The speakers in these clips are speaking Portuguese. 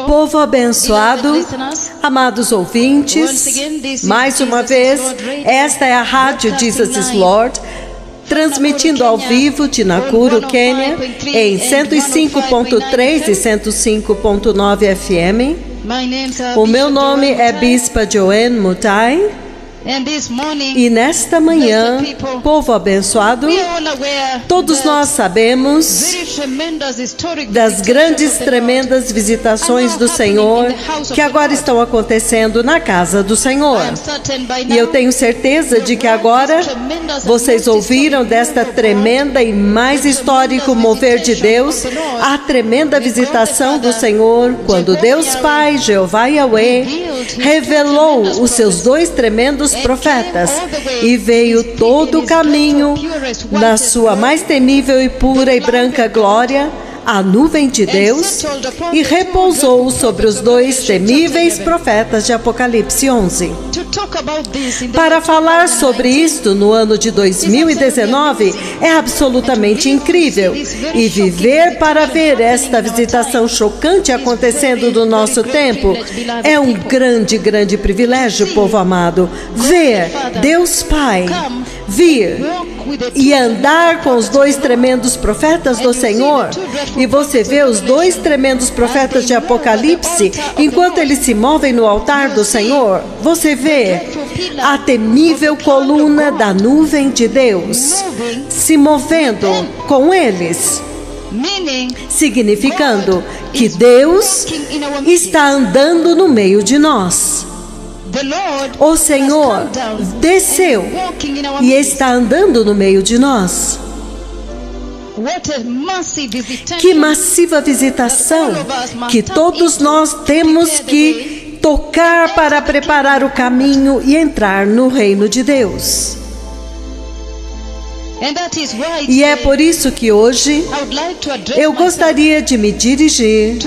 Povo abençoado, amados ouvintes, mais uma vez, esta é a Rádio Jesus is Lord, transmitindo ao vivo de Nakuru, Quênia, em 105.3 e 105.9 FM. O meu nome é Bispa Joanne Mutai. E nesta manhã, povo abençoado, todos nós sabemos das grandes, tremendas visitações do Senhor que agora estão acontecendo na casa do Senhor. E eu tenho certeza de que agora vocês ouviram desta tremenda e mais histórico mover de Deus, a tremenda visitação do Senhor, quando Deus Pai, Jeová Yahweh, revelou os seus dois tremendos profetas e veio todo o caminho na sua mais temível e pura e branca glória, a nuvem de Deus, e repousou sobre os dois temíveis profetas de Apocalipse 11. Para falar sobre isto no ano de 2019 é absolutamente incrível, e viver para ver esta visitação chocante acontecendo no nosso tempo é um grande, grande privilégio, povo amado. Ver Deus Pai vir e andar com os dois tremendos profetas do Senhor, e você vê os dois tremendos profetas de Apocalipse, enquanto eles se movem no altar do Senhor, você vê a temível coluna da nuvem de Deus se movendo com eles, significando que Deus está andando no meio de nós. O Senhor desceu e está andando no meio de nós. Que massiva visitação que todos nós temos que tocar para preparar o caminho e entrar no reino de Deus. E é por isso que hoje eu gostaria de me dirigir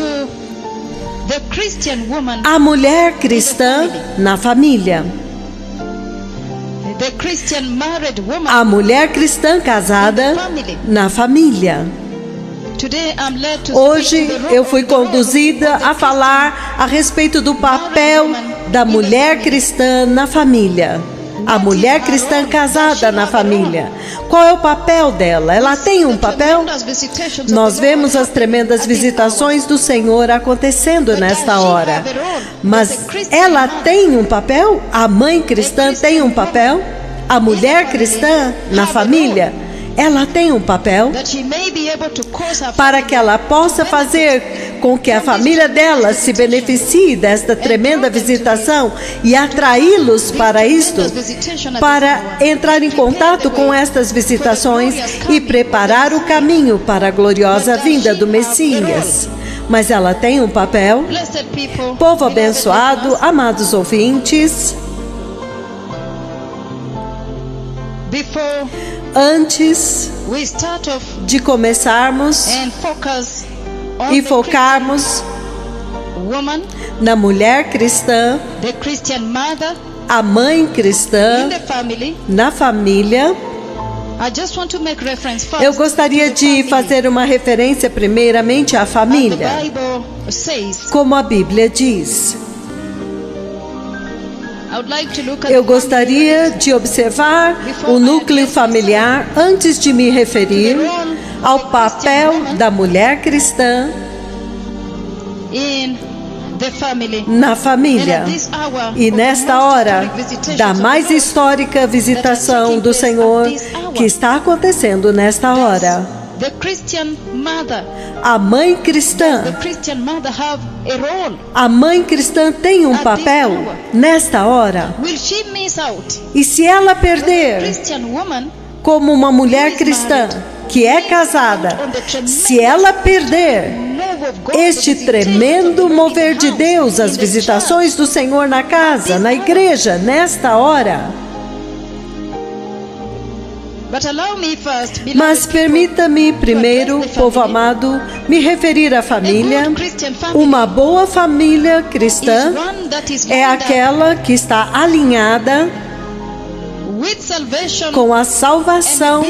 à mulher cristã na família. A mulher cristã casada na família. Hoje eu fui conduzida a falar a respeito do papel da mulher cristã na família. A mulher cristã casada na família. Qual é o papel dela? Ela tem um papel? Nós vemos as tremendas visitações do Senhor acontecendo nesta hora. Mas ela tem um papel? A mãe cristã tem um papel? A mulher cristã na família? Ela tem um papel para que ela possa fazer com que a família dela se beneficie desta tremenda visitação e atraí-los para isto, para entrar em contato com estas visitações e preparar o caminho para a gloriosa vinda do Messias. Mas ela tem um papel. Povo abençoado, amados ouvintes, antes de começarmos e focarmos na mulher cristã, a mãe cristã na família, eu gostaria de fazer uma referência primeiramente à família, como a Bíblia diz. Eu gostaria de observar o núcleo familiar antes de me referir ao papel da mulher cristã na família. E nesta hora da mais histórica visitação do Senhor que está acontecendo nesta hora. A mãe cristã. A mãe cristã tem um papel nesta hora. E se ela perder, como uma mulher cristã que é casada, se ela perder este tremendo mover de Deus, as visitações do Senhor na casa, na igreja, nesta hora. Mas permita-me primeiro, povo amado, me referir à família. Uma boa família cristã é aquela que está alinhada com a salvação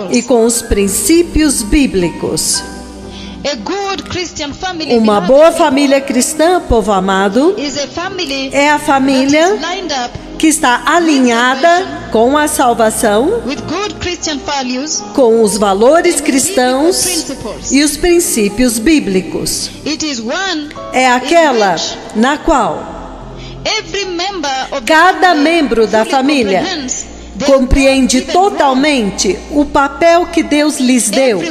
e com os princípios bíblicos. Uma boa família cristã, povo amado, é a família que está alinhada com a salvação, com os valores cristãos e os princípios bíblicos. É aquela na qual cada membro da família compreende totalmente o papel que Deus lhes deu.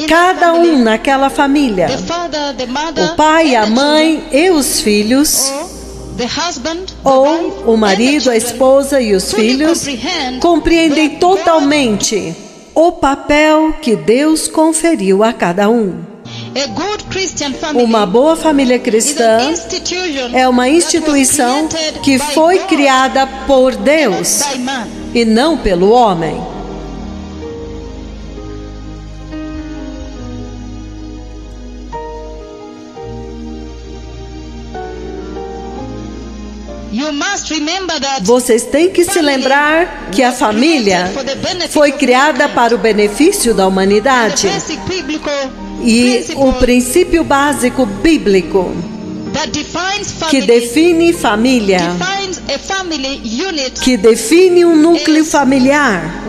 Cada um naquela família, o pai, a mãe e os filhos, ou o marido, a esposa e os filhos, compreendem totalmente o papel que Deus conferiu a cada um. Uma boa família cristã é uma instituição que foi criada por Deus e não pelo homem. Vocês têm que se lembrar que a família foi criada para o benefício da humanidade. E o princípio básico bíblico que define família, que define um núcleo familiar,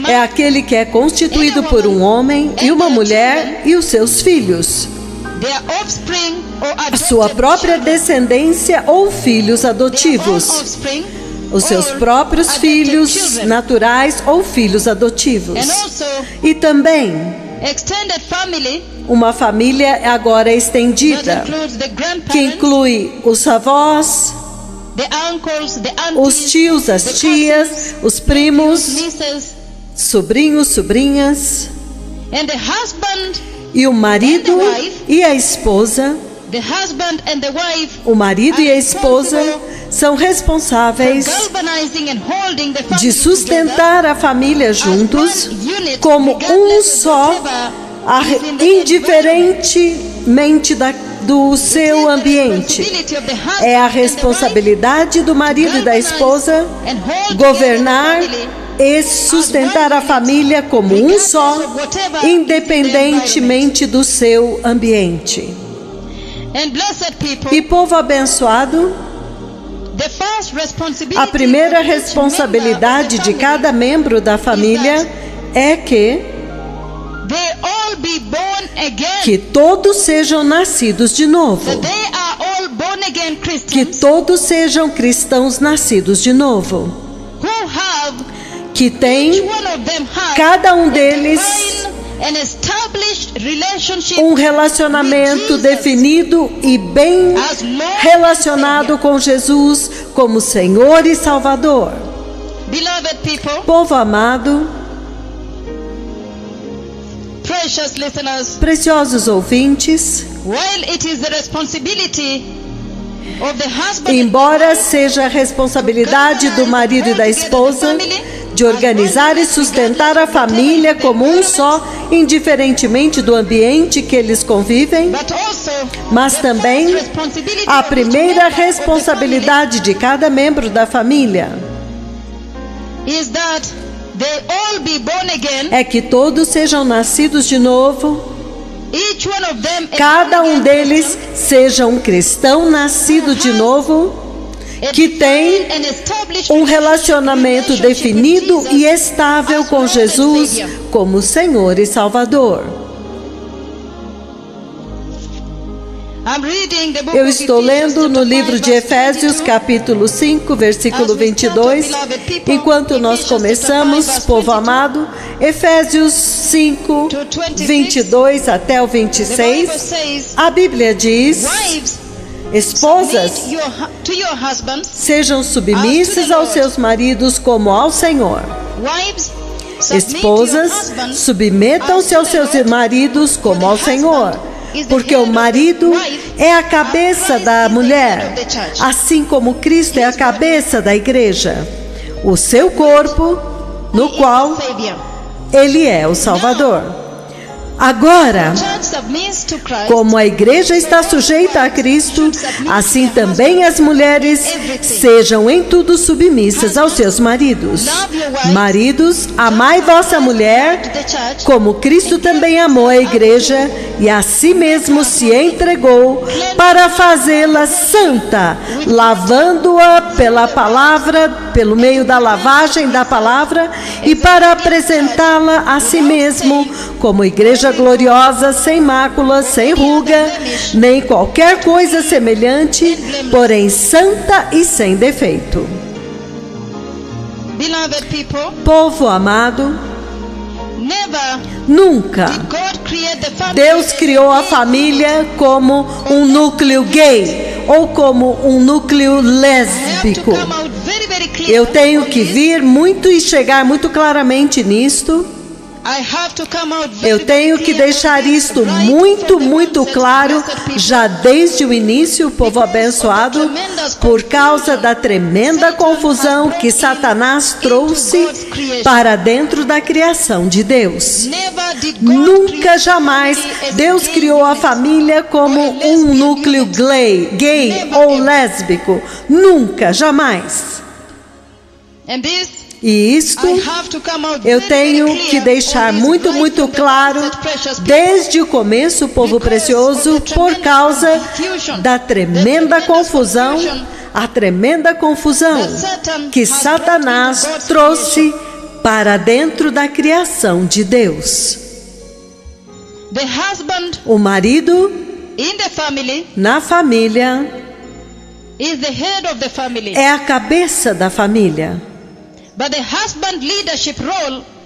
é aquele que é constituído por um homem e uma mulher e os seus filhos, a sua própria descendência ou filhos adotivos, os seus próprios filhos naturais ou filhos adotivos. E também uma família agora estendida, que inclui os avós, os tios, as tias, os primos, sobrinhos, sobrinhas, e o marido e a esposa. O marido e a esposa são responsáveis de sustentar a família juntos como um só, indiferentemente do seu ambiente. É a responsabilidade do marido e da esposa governar e sustentar a família como um só, independentemente do seu ambiente. E povo abençoado, a primeira responsabilidade de cada membro da família é que todos sejam nascidos de novo. Que todos sejam cristãos nascidos de novo. Que tem, cada um deles, um relacionamento definido e bem relacionado com Jesus como Senhor e Salvador. Povo amado, preciosos ouvintes, embora seja a responsabilidade do marido e da esposa de organizar e sustentar a família como um só, indiferentemente do ambiente que eles convivem, mas também a primeira responsabilidade de cada membro da família é que todos sejam nascidos de novo. Cada um deles seja um cristão nascido de novo, que tem um relacionamento definido e estável com Jesus como Senhor e Salvador. Eu estou lendo no livro de Efésios, capítulo 5, versículo 22. Enquanto nós começamos, povo amado, Efésios 5, 22 até o 26, a Bíblia diz: esposas, sejam submissas aos seus maridos como ao Senhor. Esposas, submetam-se aos seus maridos como ao Senhor, porque o marido é a cabeça da mulher, assim como Cristo é a cabeça da igreja, o seu corpo, no qual Ele é o Salvador. Agora, como a igreja está sujeita a Cristo, assim também as mulheres sejam em tudo submissas aos seus maridos. Maridos, amai vossa mulher, como Cristo também amou a igreja e a si mesmo se entregou para fazê-la santa, lavando-a pela palavra, pelo meio da lavagem da palavra, e para apresentá-la a si mesmo como igreja gloriosa, sem mácula, sem ruga, nem qualquer coisa semelhante, porém santa e sem defeito. Povo amado, nunca Deus criou a família como um núcleo gay ou como um núcleo lésbico. Eu tenho que vir muito e chegar muito claramente nisto. Eu tenho que deixar isto muito claro, já desde o início, povo abençoado, por causa da tremenda confusão que Satanás trouxe para dentro da criação de Deus. Nunca, jamais, Deus criou a família como um núcleo gay ou lésbico. Nunca, jamais. E isto eu tenho que deixar muito claro desde o começo, povo precioso, por causa da tremenda confusão, a tremenda confusão que Satanás trouxe para dentro da criação de Deus. O marido na família é a cabeça da família.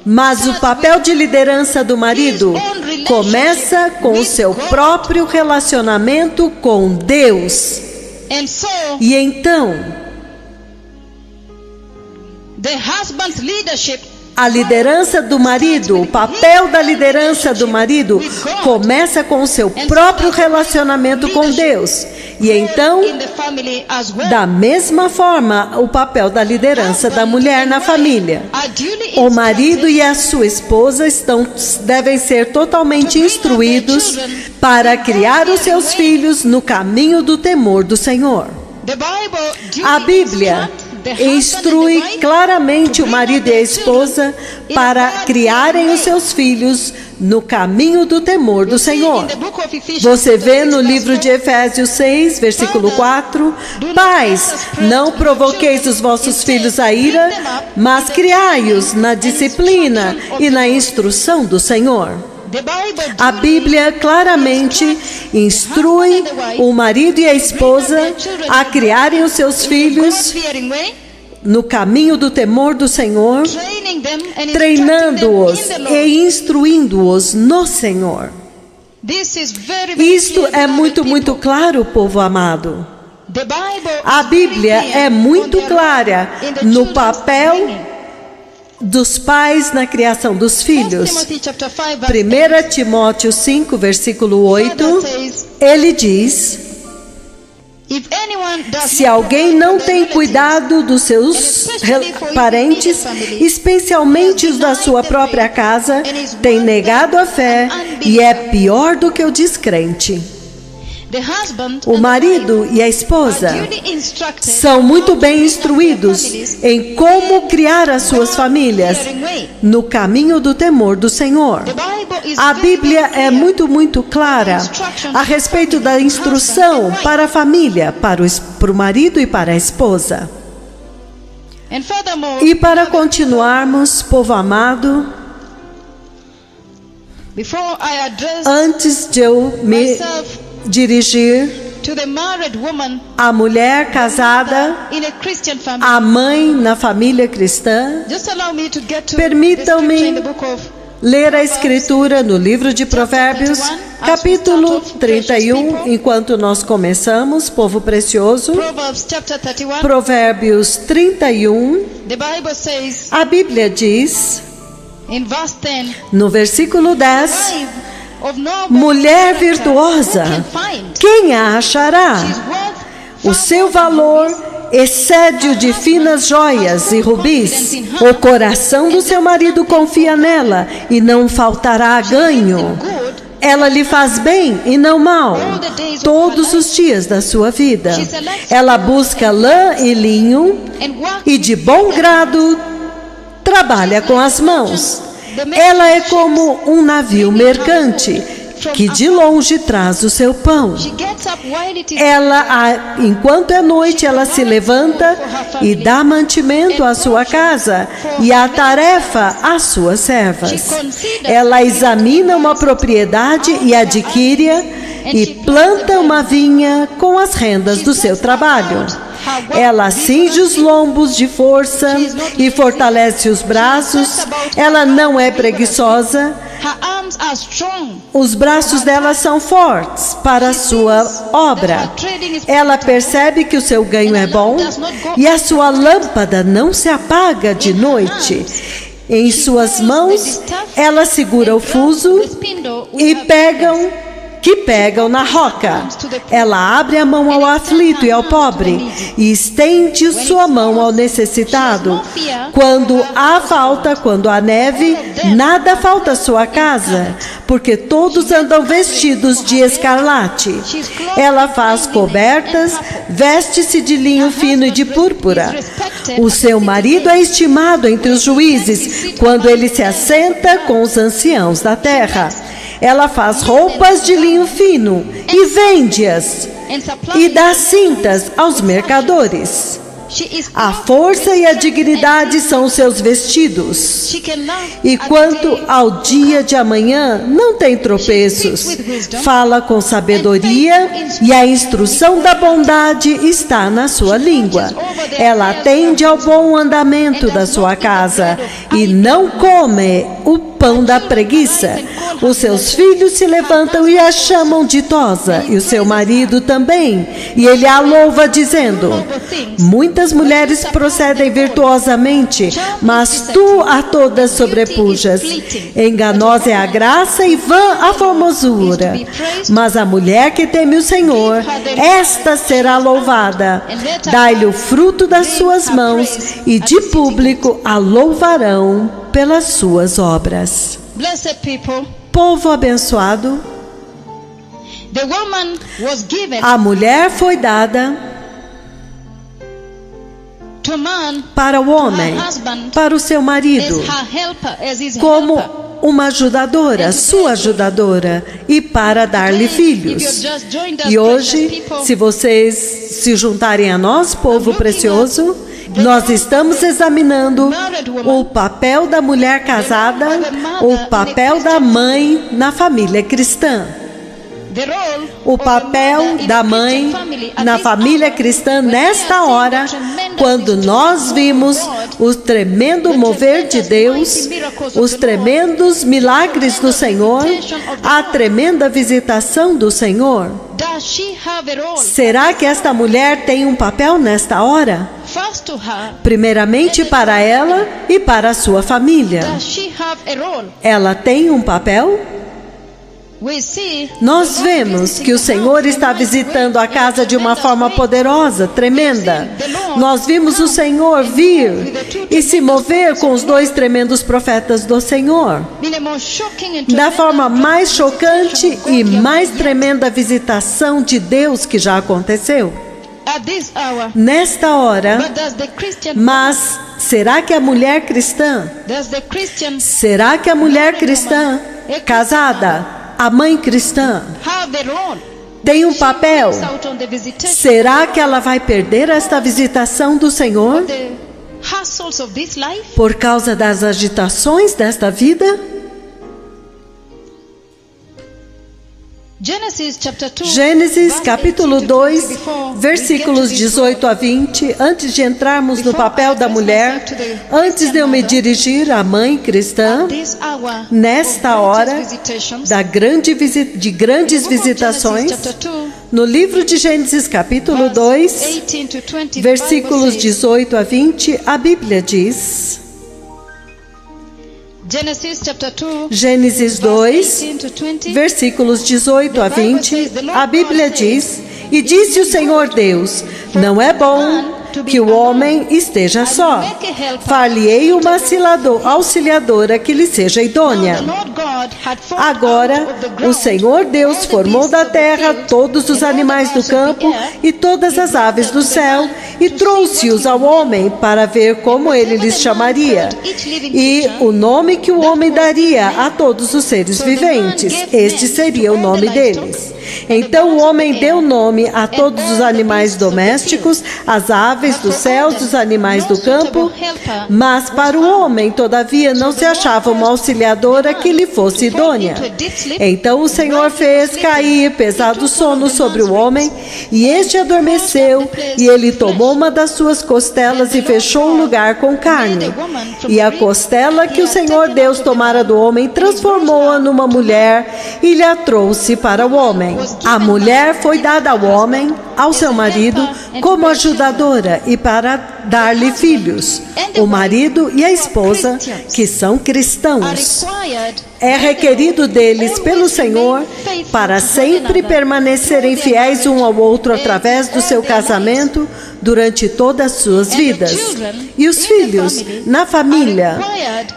Mas o papel de liderança do marido começa com o seu próprio relacionamento com Deus. E então, a liderança do marido, o papel da liderança do marido começa com o seu próprio relacionamento com Deus. E então, da mesma forma, o papel da liderança da mulher na família. O marido e a sua esposa devem ser totalmente instruídos para criar os seus filhos no caminho do temor do Senhor. A Bíblia instrui claramente o marido e a esposa para criarem os seus filhos no caminho do temor do Senhor. Você vê no livro de Efésios 6, versículo 4: Pais, não provoqueis os vossos filhos a ira, mas criai-os na disciplina e na instrução do Senhor. A Bíblia claramente instrui o marido e a esposa a criarem os seus filhos no caminho do temor do Senhor, treinando-os e instruindo-os no Senhor. Isto é muito claro, povo amado. A Bíblia é muito clara no papel dos pais na criação dos filhos. 1 Timóteo 5, versículo 8, ele diz: se alguém não tem cuidado dos seus parentes, especialmente os da sua própria casa, tem negado a fé e é pior do que o descrente. O marido e a esposa são muito bem instruídos em como criar as suas famílias no caminho do temor do Senhor. A Bíblia é muito clara a respeito da instrução para a família, para o marido e para a esposa. E para continuarmos, povo amado, antes de eu me dirigir à mulher casada, à mãe na família cristã, permitam-me ler a escritura no livro de Provérbios, capítulo 31, enquanto nós começamos, povo precioso. Provérbios 31, a Bíblia diz, no versículo 10, mulher virtuosa, quem a achará? O seu valor excede o de finas joias e rubis. O coração do seu marido confia nela e não faltará ganho. Ela lhe faz bem e não mal, todos os dias da sua vida. Ela busca lã e linho e de bom grado trabalha com as mãos. Ela é como um navio mercante que de longe traz o seu pão. Enquanto é noite, ela se levanta e dá mantimento à sua casa e a tarefa às suas servas. Ela examina uma propriedade e adquire-a e planta uma vinha com as rendas do seu trabalho. Ela cinge os lombos de força e fortalece os braços. Ela não é preguiçosa. Os braços dela são fortes para a sua obra. Ela percebe que o seu ganho é bom e a sua lâmpada não se apaga de noite. Em suas mãos, ela segura o fuso que pegam na roca. Ela abre a mão ao aflito e ao pobre e estende sua mão ao necessitado. Quando há neve, nada falta à sua casa, porque todos andam vestidos de escarlate. Ela faz cobertas, veste-se de linho fino e de púrpura. O seu marido é estimado entre os juízes, quando ele se assenta com os anciãos da terra. Ela faz roupas de linho fino e vende-as e dá cintas aos mercadores. A força e a dignidade são os seus vestidos. E quanto ao dia de amanhã, não tem tropeços. Fala com sabedoria e a instrução da bondade está na sua língua. Ela atende ao bom andamento da sua casa e não come o pão da preguiça. Os seus filhos se levantam e a chamam ditosa, e o seu marido também, e ele a louva dizendo: muitas mulheres procedem virtuosamente, mas tu a todas sobrepujas. Enganosa é a graça e vã a formosura, mas a mulher que teme o Senhor, esta será louvada. Dai-lhe o fruto das suas mãos, e de público a louvarão pelas suas obras. Povo abençoado, a mulher foi dada para o homem, para o seu marido, como uma ajudadora, sua ajudadora, e para dar-lhe filhos. E hoje, se vocês se juntarem a nós, povo precioso, nós estamos examinando o papel da mulher casada, o papel da mãe na família cristã. O papel da mãe na família cristã nesta hora, quando nós vimos o tremendo mover de Deus, os tremendos milagres do Senhor, a tremenda visitação do Senhor. Será que esta mulher tem um papel nesta hora? Primeiramente para ela e para a sua família. Ela tem um papel? Nós vemos que o Senhor está visitando a casa de uma forma poderosa, tremenda. Nós vimos o Senhor vir e se mover com os dois tremendos profetas do Senhor. Da forma mais chocante e mais tremenda visitação de Deus que já aconteceu. Nesta hora, mas será que a mulher cristã, casada, a mãe cristã, tem um papel? Será que ela vai perder esta visitação do Senhor por causa das agitações desta vida? Gênesis capítulo 2, versículos 18 a 20. Antes de entrarmos no papel da mulher, antes de eu me dirigir à mãe cristã, nesta hora de grandes visitações, no livro de Gênesis capítulo 2, versículos 18 a 20, a Bíblia diz... Gênesis 2, versículos 18 a 20, a Bíblia diz: E disse o Senhor Deus, não é bom que o homem esteja só. Far-lhe-ei uma auxiliadora que lhe seja idônea. Agora, o Senhor Deus formou da terra todos os animais do campo e todas as aves do céu e trouxe-os ao homem para ver como ele lhes chamaria. E o nome que o homem daria a todos os seres viventes, este seria o nome deles. Então o homem deu nome a todos os animais domésticos, às aves do céu, dos animais do campo, mas para o homem, todavia, não se achava uma auxiliadora que lhe fosse idônea. Então o Senhor fez cair pesado sono sobre o homem, e este adormeceu, e ele tomou uma das suas costelas e fechou o lugar com carne. E a costela que o Senhor Deus tomara do homem, transformou-a numa mulher e lhe a trouxe para o homem. A mulher foi dada ao homem, ao seu marido, como ajudadora e para dar-lhe filhos. O marido e a esposa, que são cristãos, é requerido deles pelo Senhor para sempre permanecerem fiéis um ao outro através do seu casamento durante todas as suas vidas. E os filhos na família,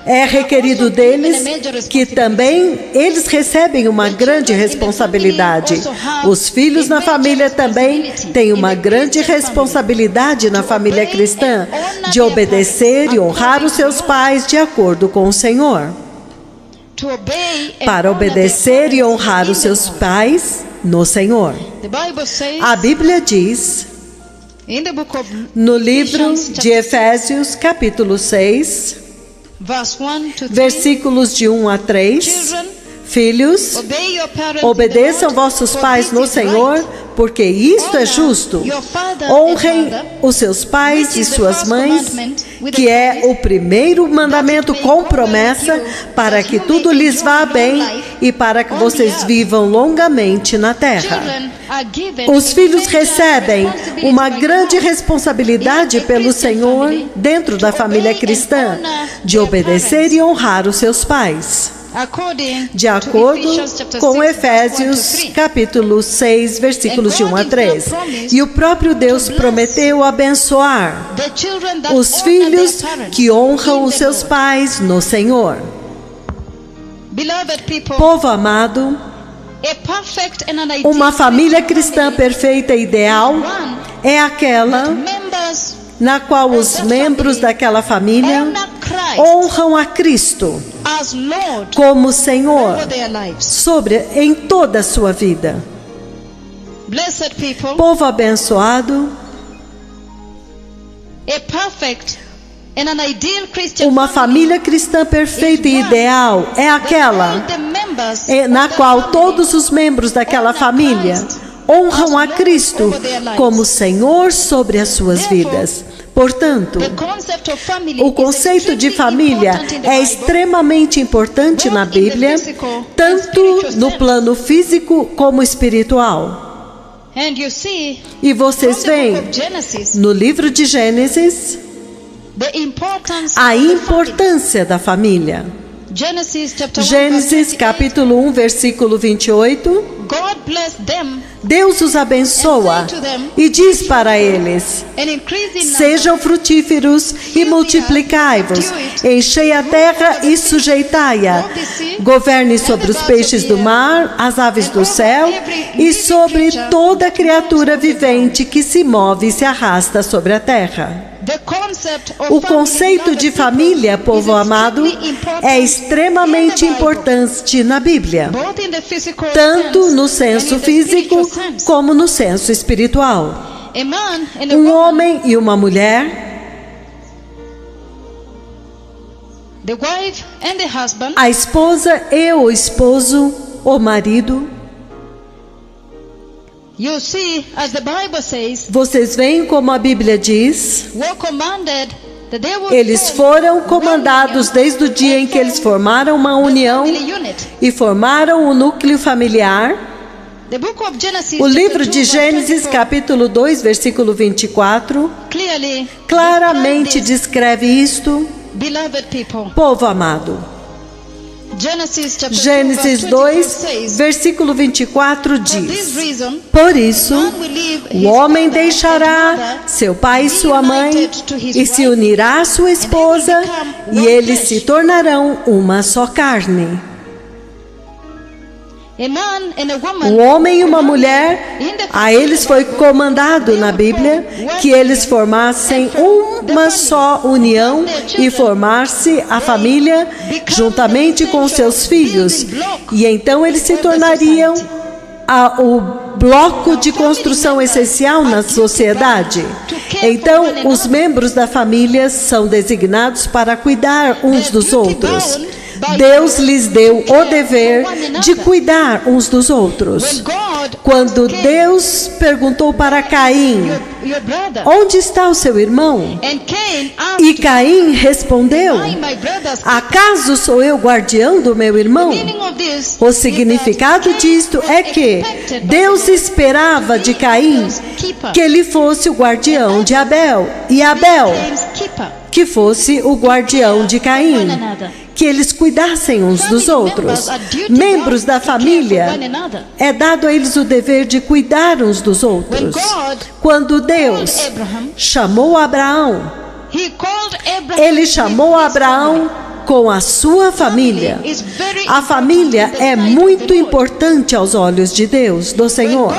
é requerido deles que também eles recebem uma grande responsabilidade. Os filhos na família também têm uma grande responsabilidade na família cristã de obedecer e honrar os seus pais de acordo com o Senhor. Para obedecer e honrar os seus pais no Senhor. A Bíblia diz, no livro de Efésios, capítulo 6, versículos de 1 a 3, filhos, obedeçam vossos pais no Senhor, porque isto é justo. Honrem os seus pais e suas mães, que é o primeiro mandamento com promessa, para que tudo lhes vá bem e para que vocês vivam longamente na terra. Os filhos recebem uma grande responsabilidade pelo Senhor dentro da família cristã, de obedecer e honrar os seus pais. De acordo com Efésios capítulo 6, versículos de 1 a 3. E o próprio Deus prometeu abençoar os filhos que honram os seus pais no Senhor. Povo amado, uma família cristã perfeita e ideal é aquela na qual os membros daquela família honram a Cristo como Senhor em toda a sua vida. Povo abençoado, uma família cristã perfeita e ideal é aquela na qual todos os membros daquela família honram a Cristo como Senhor sobre as suas vidas. Portanto, o conceito de família é extremamente importante na Bíblia, tanto no plano físico como espiritual. E vocês veem, no livro de Gênesis, a importância da família. Gênesis capítulo 1, versículo 28. Deus os abençoa e diz para eles: sejam frutíferos e multiplicai-vos, enchei a terra e sujeitai-a, governe sobre os peixes do mar, as aves do céu e sobre toda criatura vivente que se move e se arrasta sobre a terra. O conceito de família, povo amado, é extremamente importante na Bíblia, tanto no senso físico como no senso espiritual. Um homem e uma mulher, a esposa e o esposo, o marido. Vocês veem como a Bíblia diz, eles foram comandados desde o dia em que eles formaram uma união e formaram o núcleo familiar. O livro de Gênesis, capítulo 2, versículo 24, claramente descreve isto, povo amado. Gênesis 2, versículo 24 diz: por isso, o homem deixará seu pai e sua mãe e se unirá à sua esposa, e eles se tornarão uma só carne. Um homem e uma mulher, a eles foi comandado na Bíblia que eles formassem uma só união e formasse a família juntamente com seus filhos. E então eles se tornariam o bloco de construção essencial na sociedade. Então, os membros da família são designados para cuidar uns dos outros. Deus lhes deu o dever de cuidar uns dos outros. Quando Deus perguntou para Caim: onde está o seu irmão? E Caim respondeu: acaso sou eu guardião do meu irmão? O significado disto é que Deus esperava de Caim que ele fosse o guardião de Abel, e Abel que fosse o guardião de Caim, que eles cuidassem uns dos outros. Membros da família, é dado a eles o dever de cuidar uns dos outros. Quando Deus chamou Abraão, ele chamou Abraão com a sua família. A família é muito importante aos olhos de Deus, do Senhor.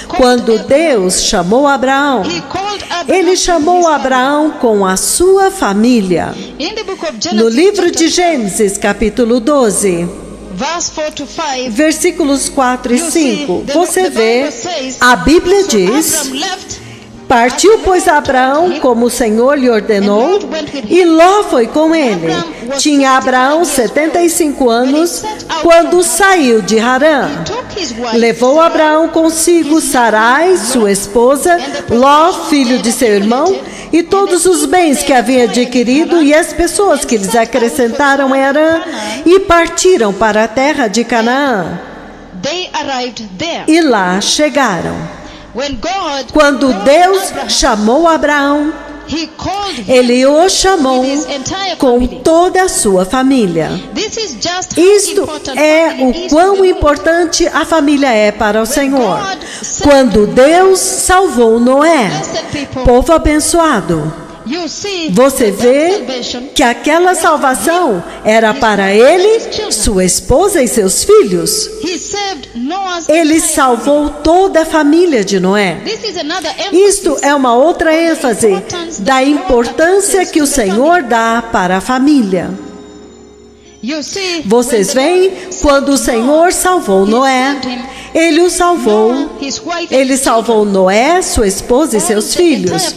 Quando Deus chamou Abraão, ele chamou Abraão com a sua família. No livro de Gênesis, capítulo 12, versículos 4 e 5, você vê, a Bíblia diz: partiu, pois, Abraão, como o Senhor lhe ordenou, e Ló foi com ele. Tinha Abraão 75 anos quando saiu de Harã. Levou Abraão consigo Sarai, sua esposa, Ló, filho de seu irmão, e todos os bens que havia adquirido, e as pessoas que lhes acrescentaram em Harã, e partiram para a terra de Canaã. E lá chegaram. Quando Deus chamou Abraão, ele o chamou com toda a sua família. Isto é o quão importante a família é para o Senhor. Quando Deus salvou Noé, povo abençoado, você vê que aquela salvação era para ele, sua esposa e seus filhos. Ele salvou toda a família de Noé. Isto é uma outra ênfase da importância que o Senhor dá para a família. Vocês veem, quando o Senhor salvou Noé, ele salvou Noé, sua esposa e seus filhos.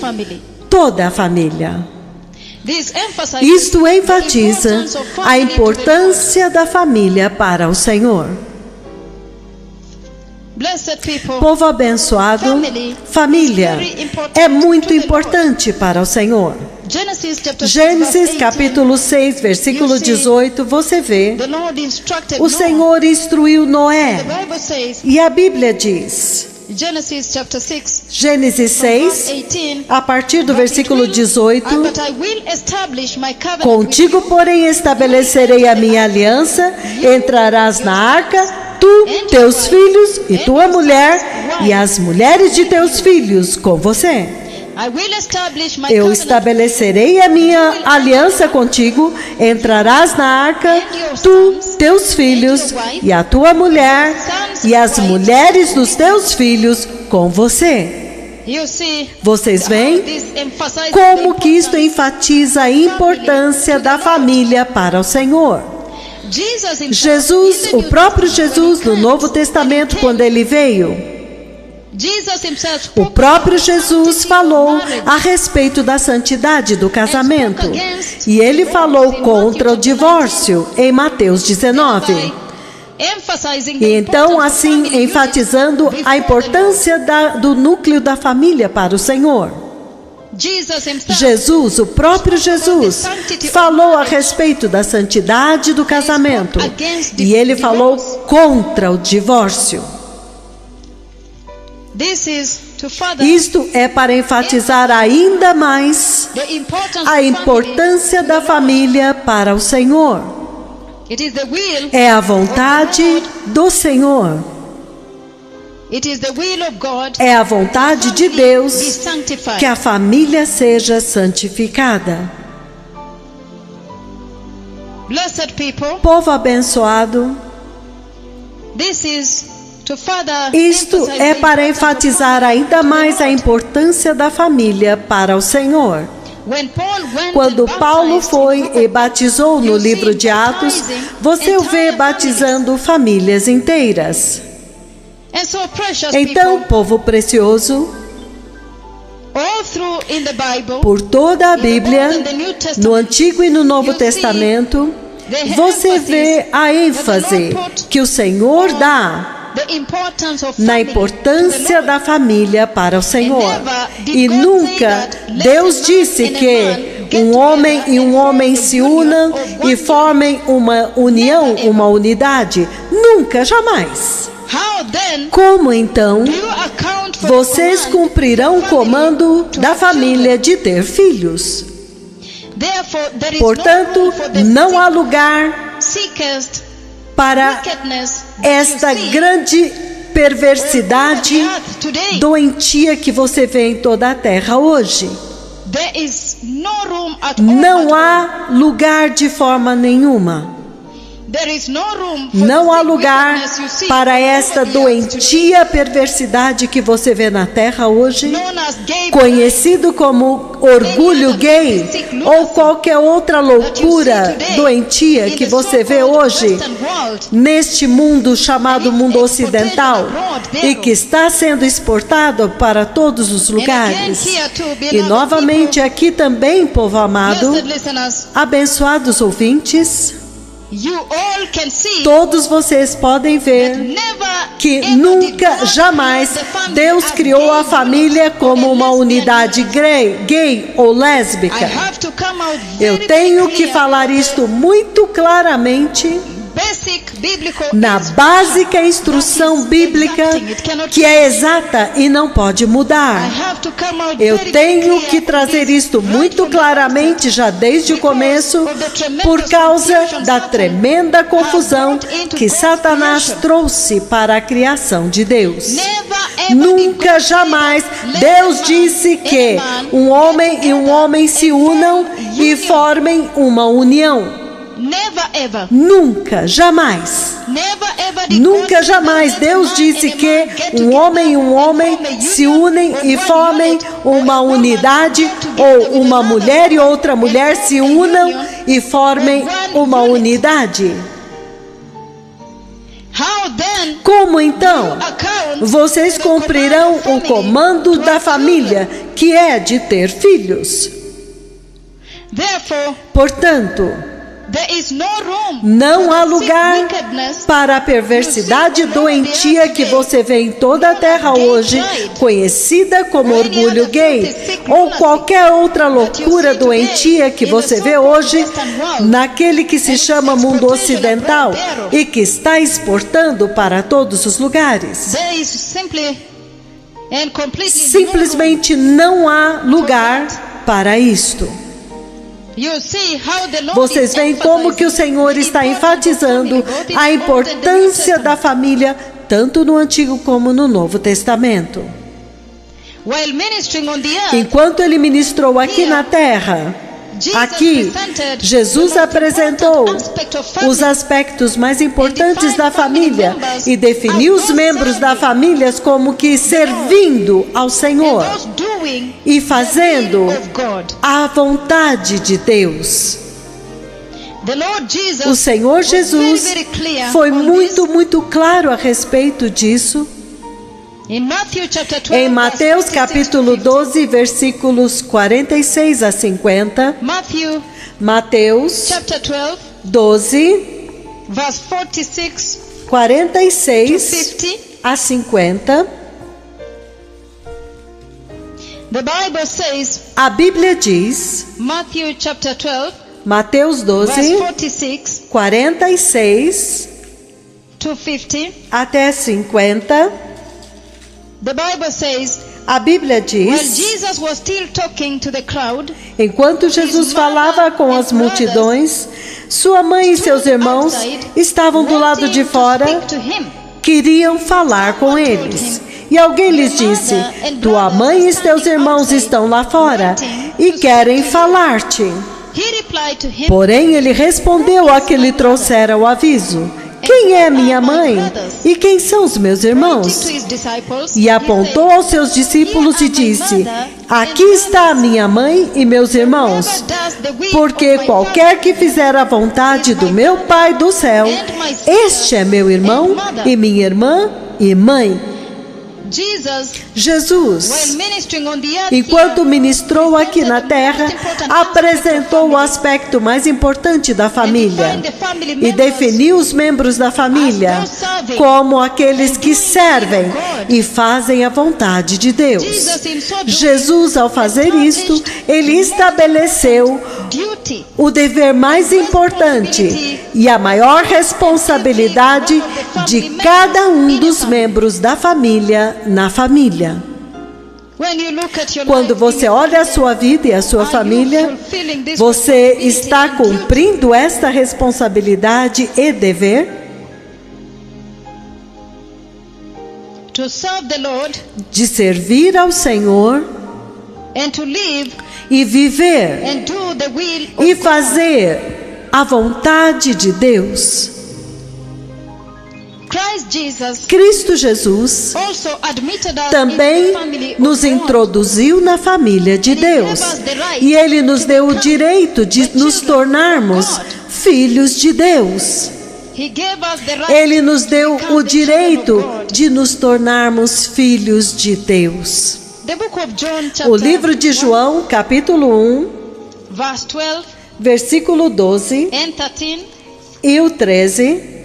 Toda a família. Isto enfatiza a importância da família para o Senhor. Povo abençoado, família é muito importante para o Senhor. Gênesis capítulo 6, versículo 18, você vê, o Senhor instruiu Noé, e a Bíblia diz, Gênesis 6, a partir do versículo 18, contigo, porém, estabelecerei a minha aliança, entrarás na arca, tu, teus filhos e tua mulher, e as mulheres de teus filhos com você. Eu estabelecerei a minha aliança contigo, entrarás na arca, tu, teus filhos e a tua mulher, e as mulheres dos teus filhos com você. Vocês veem como que isto enfatiza a importância da família para o Senhor. Jesus, o próprio Jesus, no Novo Testamento, quando ele veio, o próprio Jesus falou a respeito da santidade do casamento. E ele falou contra o divórcio em Mateus 19. E então, assim, enfatizando a importância do núcleo da família para o Senhor. Jesus, o próprio Jesus, falou a respeito da santidade do casamento. E ele falou contra o divórcio. Isto é para enfatizar ainda mais a importância da família para o Senhor. É a vontade do Senhor. É a vontade de Deus que a família seja santificada. Povo abençoado, Isto é para enfatizar ainda mais a importância da família para o Senhor. Quando Paulo foi e batizou no livro de Atos, você o vê batizando famílias inteiras. Então, povo precioso, por toda a Bíblia, no Antigo e no Novo Testamento, você vê a ênfase que o Senhor dá na importância da família para o Senhor. E nunca Deus disse que um homem e um homem se unam e formem uma união, uma unidade. Nunca, jamais. Como então vocês cumprirão o comando da família de ter filhos? Portanto, não há lugar para esta grande perversidade doentia que você vê em toda a terra hoje. Não há lugar de forma nenhuma. Não há lugar para esta doentia perversidade que você vê na terra hoje, conhecido como orgulho gay ou qualquer outra loucura doentia que você vê hoje neste mundo chamado mundo ocidental e que está sendo exportado para todos os lugares. E novamente aqui também, povo amado, abençoados ouvintes, todos vocês podem ver que nunca, jamais Deus criou a família como uma unidade gay ou lésbica. Eu tenho que falar isto muito claramente na básica instrução bíblica, que é exata e não pode mudar. Eu tenho que trazer isto muito claramente já desde o começo, por causa da tremenda confusão que Satanás trouxe para a criação de Deus. Nunca, jamais Deus disse que um homem e um homem se unam e formem uma união. Nunca, jamais. Nunca, jamais Deus disse que um homem e um homem se unem e formem uma unidade, ou uma mulher e outra mulher se unam e formem uma unidade. Como então vocês cumprirão o comando da família, que é de ter filhos? Portanto, não há lugar para a perversidade doentia que você vê em toda a terra hoje, conhecida como orgulho gay, ou qualquer outra loucura doentia que você vê hoje naquele que se chama mundo ocidental e que está exportando para todos os lugares. Simplesmente não há lugar para isto. Vocês veem como que o Senhor está enfatizando a importância da família, tanto no Antigo como no Novo Testamento. Enquanto Ele ministrou aqui na terra, aqui, Jesus apresentou os aspectos mais importantes da família e definiu os membros da família como que servindo ao Senhor e fazendo a vontade de Deus. O Senhor Jesus foi muito claro a respeito disso. Em Mateus capítulo 12, versículos 46 a 50. Mateus 12, 46 a 50. A Bíblia diz, Mateus 12, 46 até 50. A Bíblia diz, enquanto Jesus falava com as multidões, sua mãe e seus irmãos estavam do lado de fora, queriam falar com eles. E alguém lhes disse, tua mãe e teus irmãos estão lá fora e querem falar-te. Porém, ele respondeu a que lhe trouxera o aviso. quem é minha mãe e quem são os meus irmãos? E apontou aos seus discípulos e disse: aqui está a minha mãe e meus irmãos, porque qualquer que fizer a vontade do meu Pai do céu, este é meu irmão e minha irmã e mãe. Jesus, enquanto ministrou aqui na terra, apresentou o aspecto mais importante da família e definiu os membros da família como aqueles que servem e fazem a vontade de Deus. Jesus, ao fazer isto, ele estabeleceu o dever mais importante e a maior responsabilidade de cada um dos membros da família na família. Quando você olha a sua vida e a sua família, você está cumprindo esta responsabilidade e dever? De servir ao Senhor e viver e fazer a vontade de Deus. Cristo Jesus também nos introduziu na família de Deus e Ele nos deu o direito de nos tornarmos filhos de Deus. Ele nos deu o direito de nos tornarmos filhos de Deus. O livro de João, capítulo 1, versículo 12 e o 13.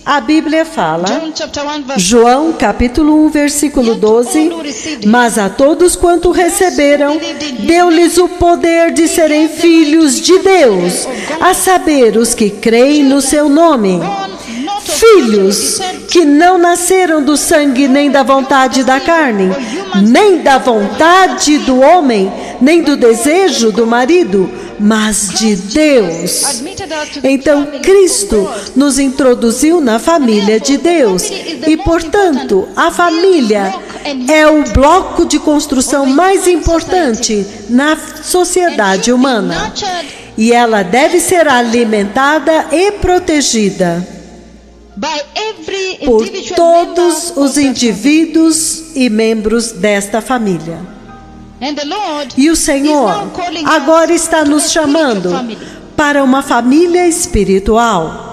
A Bíblia fala, João capítulo 1, versículo 12, mas a todos quanto receberam, deu-lhes o poder de serem filhos de Deus, a saber, os que creem no seu nome. Filhos que não nasceram do sangue, nem da vontade da carne, nem da vontade do homem, nem do desejo do marido, mas de Deus. Então, Cristo nos introduziu na família de Deus e, portanto, a família é o bloco de construção mais importante na sociedade humana e ela deve ser alimentada e protegida por todos os indivíduos e membros desta família. E o Senhor agora está nos chamando para uma família espiritual.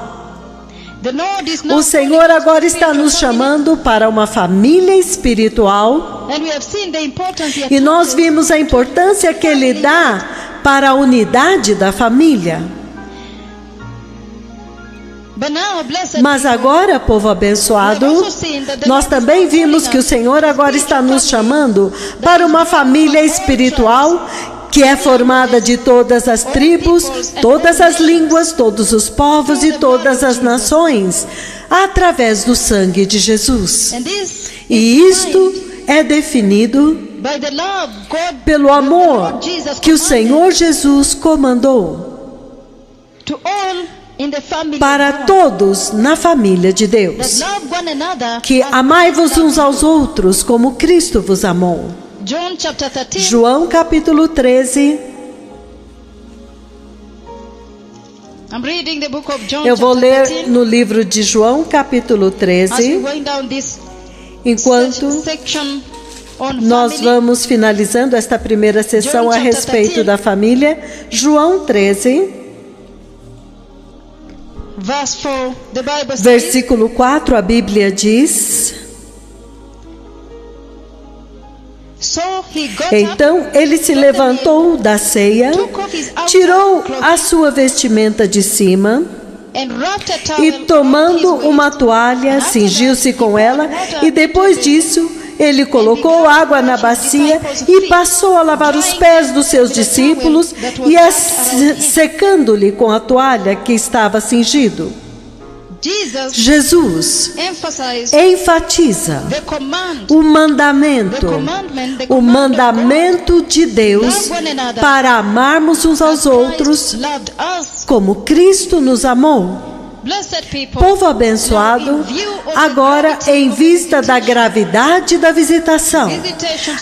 O Senhor agora está nos chamando para uma família espiritual. E nós vimos a importância que Ele dá para a unidade da família. Mas agora, povo abençoado, nós também vimos que o Senhor agora está nos chamando para uma família espiritual que é formada de todas as tribos, todas as línguas, todos os povos e todas as nações, através do sangue de Jesus. E isto é definido pelo amor que o Senhor Jesus comandou para todos na família de Deus, que amai-vos uns aos outros como Cristo vos amou. João capítulo 13. Eu vou ler no livro de João capítulo 13, enquanto nós vamos finalizando esta primeira sessão a respeito da família. João 13, versículo 4, a Bíblia diz: então ele se levantou da ceia, tirou a sua vestimenta de cima e, tomando uma toalha, cingiu-se com ela, e depois disso ele colocou água na bacia e passou a lavar os pés dos seus discípulos e secando-lhe com a toalha que estava cingido. Jesus enfatiza o mandamento de Deus para amarmos uns aos outros como Cristo nos amou. Povo abençoado, agora em vista da gravidade da visitação,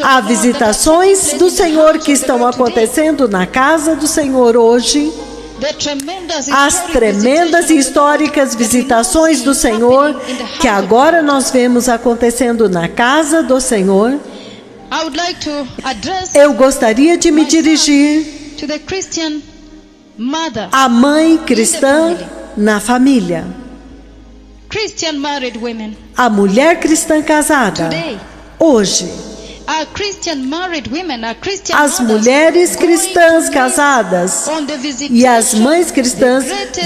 há visitações do Senhor que estão acontecendo na casa do Senhor hoje. as tremendas e históricas visitações do Senhor que agora nós vemos acontecendo na casa do Senhor, eu gostaria de me dirigir à mãe cristã na família, a mulher cristã casada. Hoje, as mulheres cristãs casadas e as mães cristãs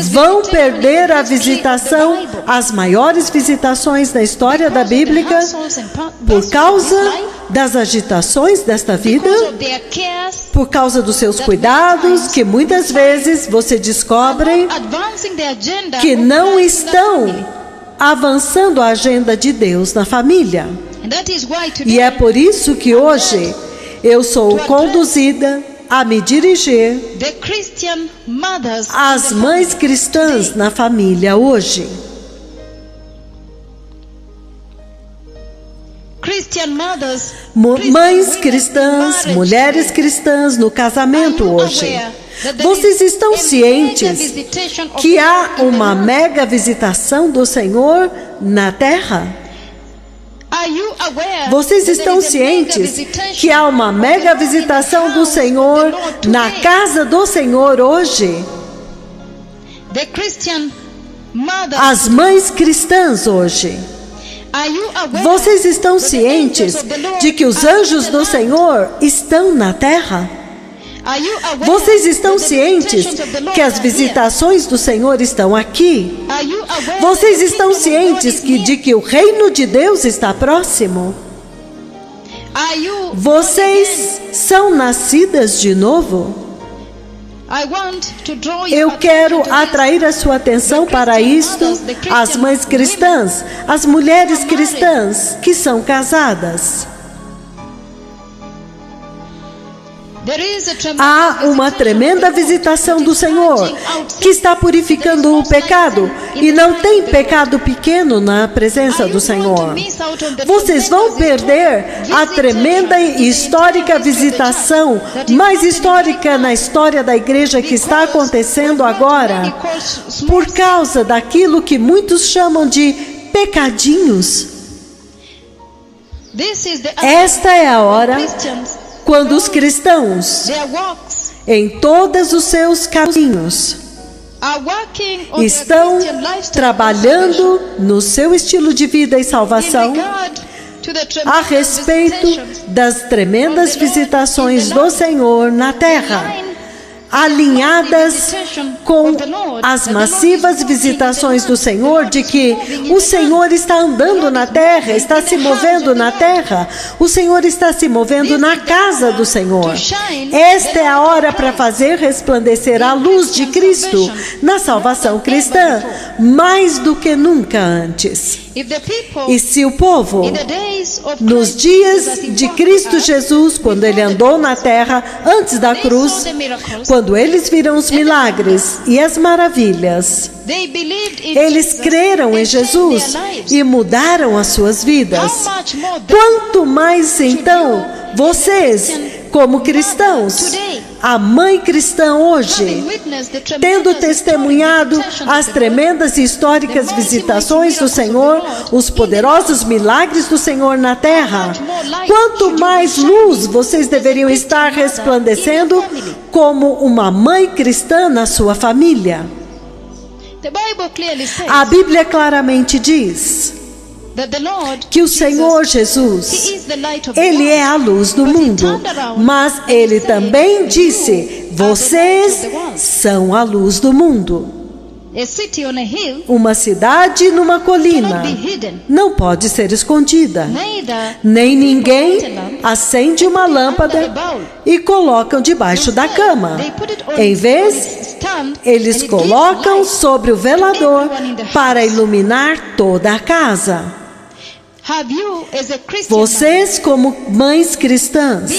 vão perder a visitação, as maiores visitações na história da Bíblia, por causa das agitações desta vida, por causa dos seus cuidados, que muitas vezes você descobre que não estão avançando a agenda de Deus na família. E é por isso que hoje eu sou conduzida a me dirigir às mães cristãs na família hoje. Mães cristãs, mulheres cristãs no casamento hoje. Vocês estão cientes que há uma mega visitação do Senhor na terra? Vocês estão cientes que há uma mega visitação do Senhor na casa do Senhor hoje? As mães cristãs hoje. Vocês estão cientes de que os anjos do Senhor estão na terra? Vocês estão cientes que as visitações do Senhor estão aqui? Vocês estão cientes de que o reino de Deus está próximo? Vocês são nascidas de novo? Eu quero atrair a sua atenção para isto, as mães cristãs, as mulheres cristãs que são casadas. Há uma tremenda visitação do Senhor que está purificando o pecado, e não tem pecado pequeno na presença do Senhor. Vocês vão perder a tremenda e histórica visitação, mais histórica na história da igreja, que está acontecendo agora, por causa daquilo que muitos chamam de pecadinhos. Esta é a hora quando os cristãos, em todos os seus caminhos, estão trabalhando no seu estilo de vida e salvação a respeito das tremendas visitações do Senhor na terra, alinhadas com as massivas visitações do Senhor, de que o Senhor está andando na terra, está se movendo na terra, o Senhor está se movendo na casa do Senhor. Esta é a hora para fazer resplandecer a luz de Cristo na salvação cristã, mais do que nunca antes. E se o povo, nos dias de Cristo Jesus, quando Ele andou na terra, antes da cruz, quando eles viram os milagres e as maravilhas, eles creram em Jesus e mudaram as suas vidas. Quanto mais então vocês, como cristãos, a mãe cristã hoje, tendo testemunhado as tremendas e históricas visitações do Senhor, os poderosos milagres do Senhor na terra, quanto mais luz vocês deveriam estar resplandecendo como uma mãe cristã na sua família. A Bíblia claramente diz que o Senhor Jesus, Ele é a luz do mundo, mas Ele também disse: vocês são a luz do mundo. Uma cidade numa colina não pode ser escondida, nem ninguém acende uma lâmpada e colocam debaixo da cama. Em vez, eles colocam sobre o velador para iluminar toda a casa. Vocês, como mães cristãs,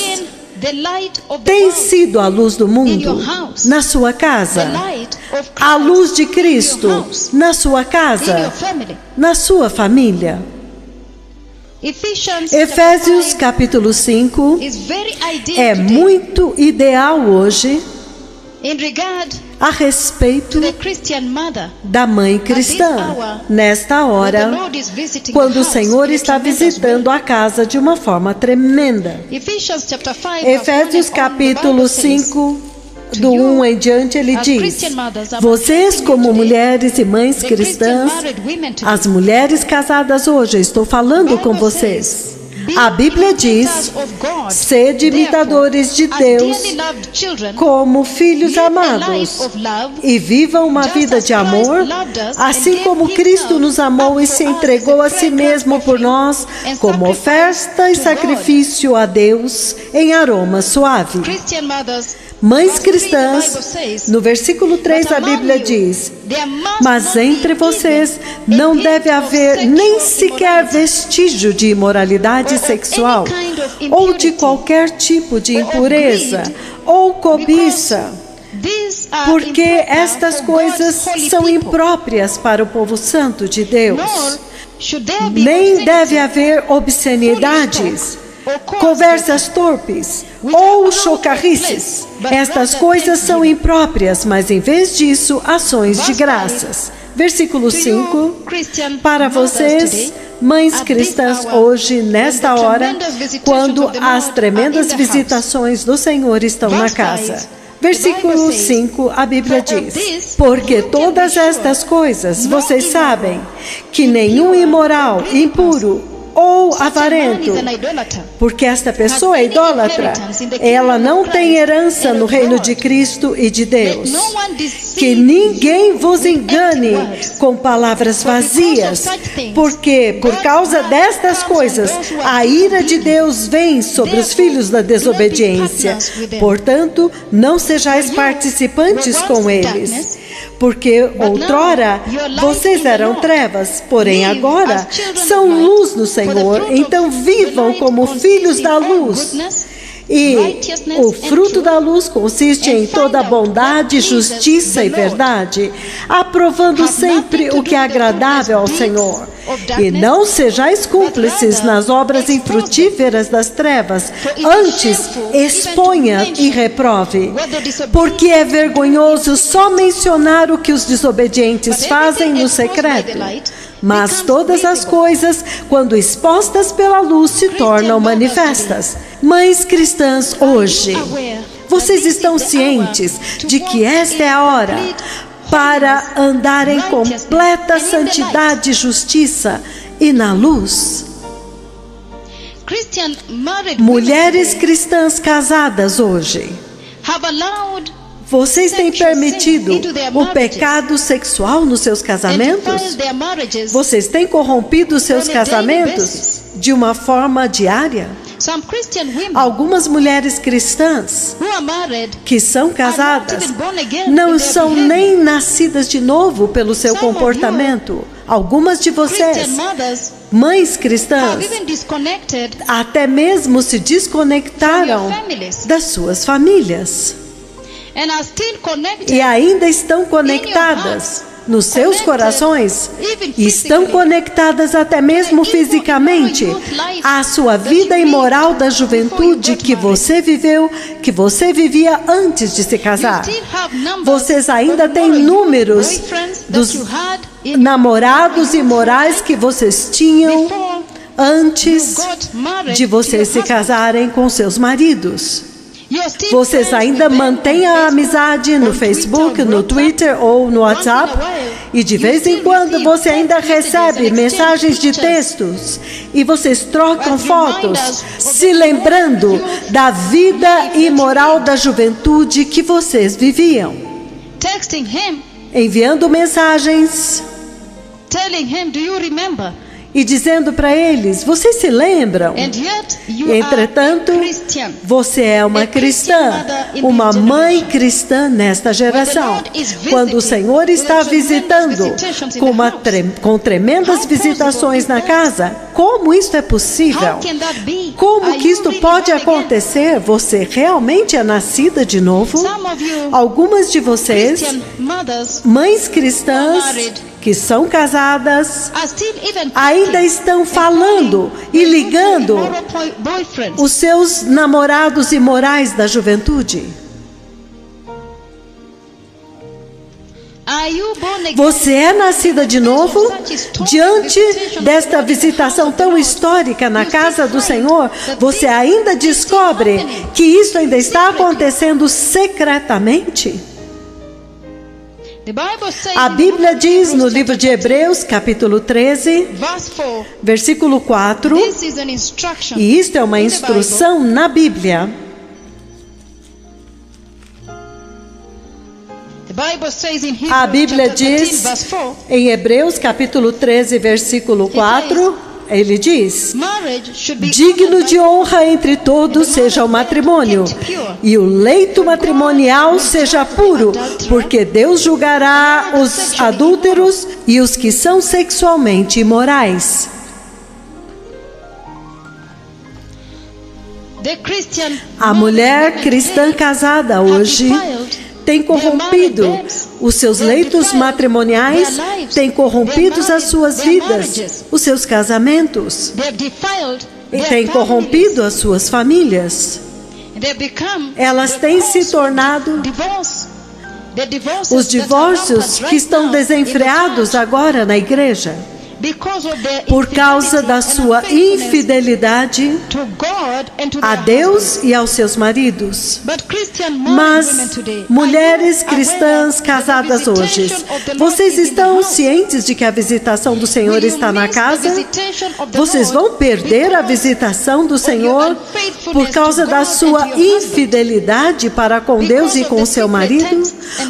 têm sido a luz do mundo na sua casa, a luz de Cristo na sua casa, na sua família. Efésios capítulo 5 é muito ideal hoje a respeito da mãe cristã, nesta hora, quando o Senhor está visitando a casa de uma forma tremenda. Efésios capítulo 5, do 1 em diante, ele diz: vocês, como mulheres e mães cristãs, as mulheres casadas hoje, estou falando com vocês. A Bíblia diz: sede imitadores de Deus como filhos amados e vivam uma vida de amor, assim como Cristo nos amou e se entregou a si mesmo por nós como oferta e sacrifício a Deus em aroma suave. Mães cristãs, no versículo 3 a Bíblia diz: mas entre vocês não deve haver nem sequer vestígio de imoralidade sexual, ou de qualquer tipo de impureza, ou cobiça, porque estas coisas são impróprias para o povo santo de Deus. Nem deve haver obscenidades, conversas torpes ou chocarrices. Estas coisas são impróprias, mas em vez disso, ações de graças. Versículo 5. Para vocês, mães cristãs, hoje, nesta hora, quando as tremendas visitações do Senhor estão na casa. Versículo 5, a Bíblia diz: porque todas estas coisas, vocês sabem, que nenhum imoral, impuro ou avarento, porque esta pessoa é idólatra, ela não tem herança no reino de Cristo e de Deus. Que ninguém vos engane com palavras vazias, porque por causa destas coisas a ira de Deus vem sobre os filhos da desobediência. Portanto, não sejais participantes com eles. Porque outrora vocês eram trevas, porém agora são luz no Senhor. Então vivam como filhos da luz. E o fruto da luz consiste em toda bondade, justiça e verdade, aprovando sempre o que é agradável ao Senhor. E não sejais cúmplices nas obras infrutíferas das trevas, antes exponha e reprove. Porque é vergonhoso só mencionar o que os desobedientes fazem no secreto. Mas todas as coisas, quando expostas pela luz, se tornam manifestas. Mães cristãs, hoje, vocês estão cientes de que esta é a hora para andar em completa santidade e justiça e na luz? Mulheres cristãs casadas hoje, vocês têm permitido o pecado sexual nos seus casamentos? Vocês têm corrompido seus casamentos de uma forma diária? Algumas mulheres cristãs que são casadas não são nem nascidas de novo pelo seu comportamento. Algumas de vocês, mães cristãs, até mesmo se desconectaram das suas famílias. E ainda estão conectadas nos seus corações, estão conectadas até mesmo fisicamente à sua vida imoral da juventude que você viveu, que você vivia antes de se casar. Vocês ainda têm números dos namorados imorais que vocês tinham antes de vocês se casarem com seus maridos. Vocês ainda mantêm a amizade no Facebook, no Twitter ou no WhatsApp? E de vez em quando você ainda recebe mensagens de textos e vocês trocam fotos, se lembrando da vida imoral da juventude que vocês viviam. Enviando mensagens e dizendo para eles: vocês se lembram? Entretanto, você é uma cristã, uma mãe cristã nesta geração. Quando o Senhor está visitando com tremendas visitações na casa, como isso é possível? Como que isto pode acontecer? Você realmente é nascida de novo? Algumas de vocês, mães cristãs que são casadas, ainda estão falando e ligando os seus namorados imorais da juventude. Você é nascida de novo? Diante desta visitação tão histórica na casa do Senhor, você ainda descobre que isso ainda está acontecendo secretamente? A Bíblia diz no livro de Hebreus, capítulo 13, versículo 4, e isto é uma instrução na Bíblia. A Bíblia diz em Hebreus, capítulo 13, versículo 4, ele diz: digno de honra entre todos seja o matrimônio, e o leito matrimonial seja puro, porque Deus julgará os adúlteros e os que são sexualmente imorais. A mulher cristã casada hoje tem corrompido os seus leitos matrimoniais, tem corrompido as suas vidas, os seus casamentos, e tem corrompido as suas famílias. Elas têm se tornado os divórcios que estão desenfreados agora na igreja, por causa da sua infidelidade a Deus e aos seus maridos. Mas mulheres cristãs casadas hoje, vocês estão cientes de que a visitação do Senhor está na casa? Vocês vão perder a visitação do Senhor por causa da sua infidelidade para com Deus e com seu marido?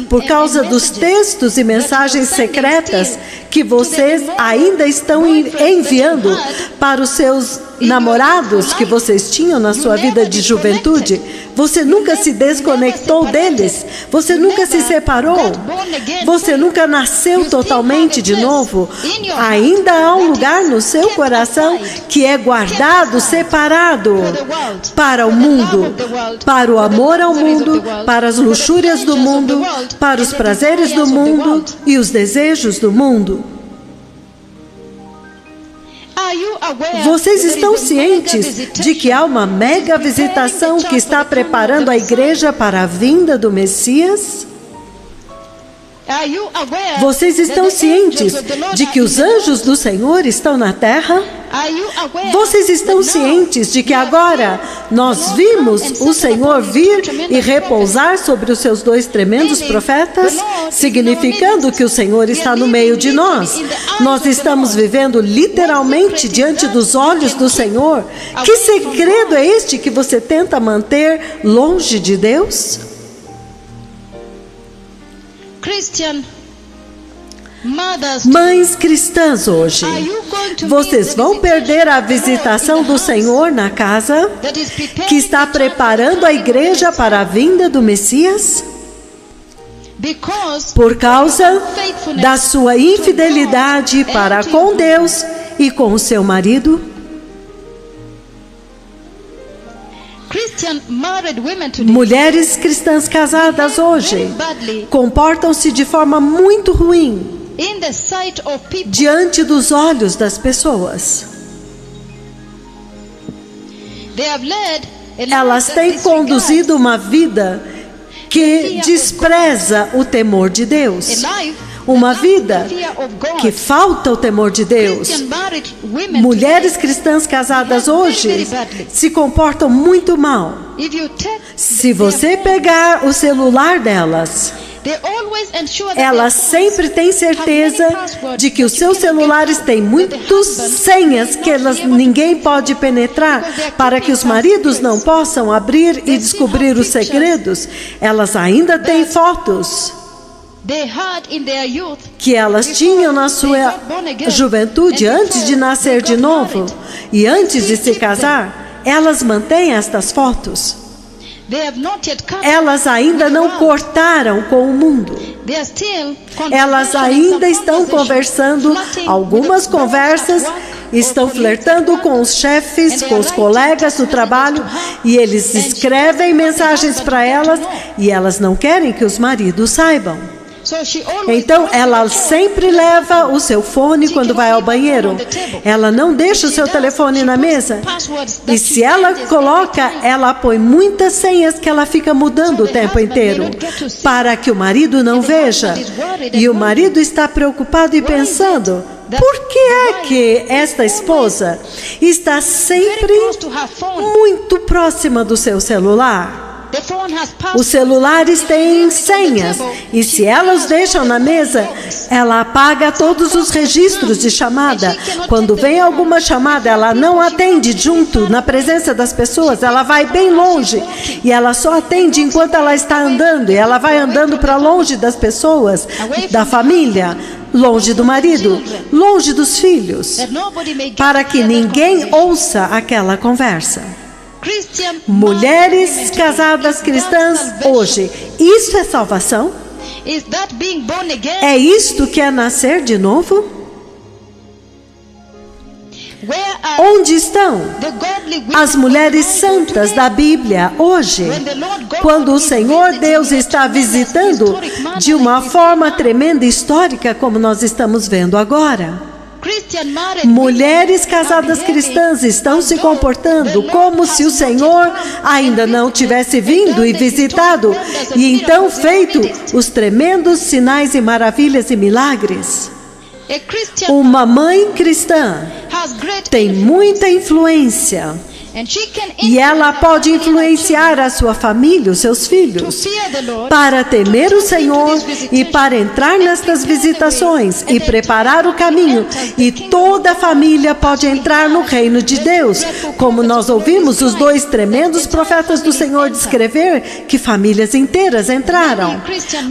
Por causa dos textos e mensagens secretas que vocês ainda estão enviando para os seus namorados que vocês tinham na sua vida de juventude? Você nunca se desconectou deles? Você nunca se separou? Você nunca nasceu totalmente de novo? Ainda há um lugar no seu coração que é guardado, separado para o mundo, para o amor ao mundo, para as luxúrias do mundo, para os prazeres do mundo e os desejos do mundo. Vocês estão cientes de que há uma mega visitação que está preparando a igreja para a vinda do Messias? Vocês estão cientes de que os anjos do Senhor estão na terra? Vocês estão cientes de que agora nós vimos o Senhor vir e repousar sobre os seus dois tremendos profetas? Significando que o Senhor está no meio de nós. Nós estamos vivendo literalmente diante dos olhos do Senhor. Que segredo é este que você tenta manter longe de Deus? Mães cristãs hoje, vocês vão perder a visitação do Senhor na casa que está preparando a igreja para a vinda do Messias? Por causa da sua infidelidade para com Deus e com o seu marido? Mulheres cristãs casadas hoje comportam-se de forma muito ruim diante dos olhos das pessoas. Elas têm conduzido uma vida que despreza o temor de Deus. Uma vida que falta o temor de Deus. Mulheres cristãs casadas hoje se comportam muito mal. Se você pegar o celular delas, elas sempre têm certeza de que os seus celulares têm muitas senhas que ninguém pode penetrar, para que os maridos não possam abrir e descobrir os segredos. Elas ainda têm fotos que elas tinham na sua juventude antes de nascer de novo e antes de se casar. Elas mantêm estas fotos. Elas ainda não cortaram com o mundo. Elas ainda estão conversando, algumas conversas, estão flertando com os chefes, com os colegas do trabalho, e eles escrevem mensagens para elas, e elas não querem que os maridos saibam. Então, ela sempre leva o seu fone quando vai ao banheiro. Ela não deixa o seu telefone na mesa. E se ela coloca, ela põe muitas senhas que ela fica mudando o tempo inteiro, para que o marido não veja. E o marido está preocupado e pensando: por que é que esta esposa está sempre muito próxima do seu celular? Os celulares têm senhas, e se elas os deixam na mesa, ela apaga todos os registros de chamada. Quando vem alguma chamada, ela não atende junto, na presença das pessoas, ela vai bem longe, e ela só atende enquanto ela está andando, e ela vai andando para longe das pessoas, da família, longe do marido, longe dos filhos, para que ninguém ouça aquela conversa. Mulheres casadas cristãs hoje, isso é salvação? É isto que é nascer de novo? Onde estão as mulheres santas da Bíblia hoje, quando o Senhor Deus está visitando de uma forma tremenda e histórica, como nós estamos vendo agora? Mulheres casadas cristãs estão se comportando como se o Senhor ainda não tivesse vindo e visitado, e então feito os tremendos sinais e maravilhas e milagres. Uma mãe cristã tem muita influência, e ela pode influenciar a sua família, os seus filhos, para temer o Senhor e para entrar nestas visitações e preparar o caminho. E toda a família pode entrar no reino de Deus, como nós ouvimos os dois tremendos profetas do Senhor descrever que famílias inteiras entraram.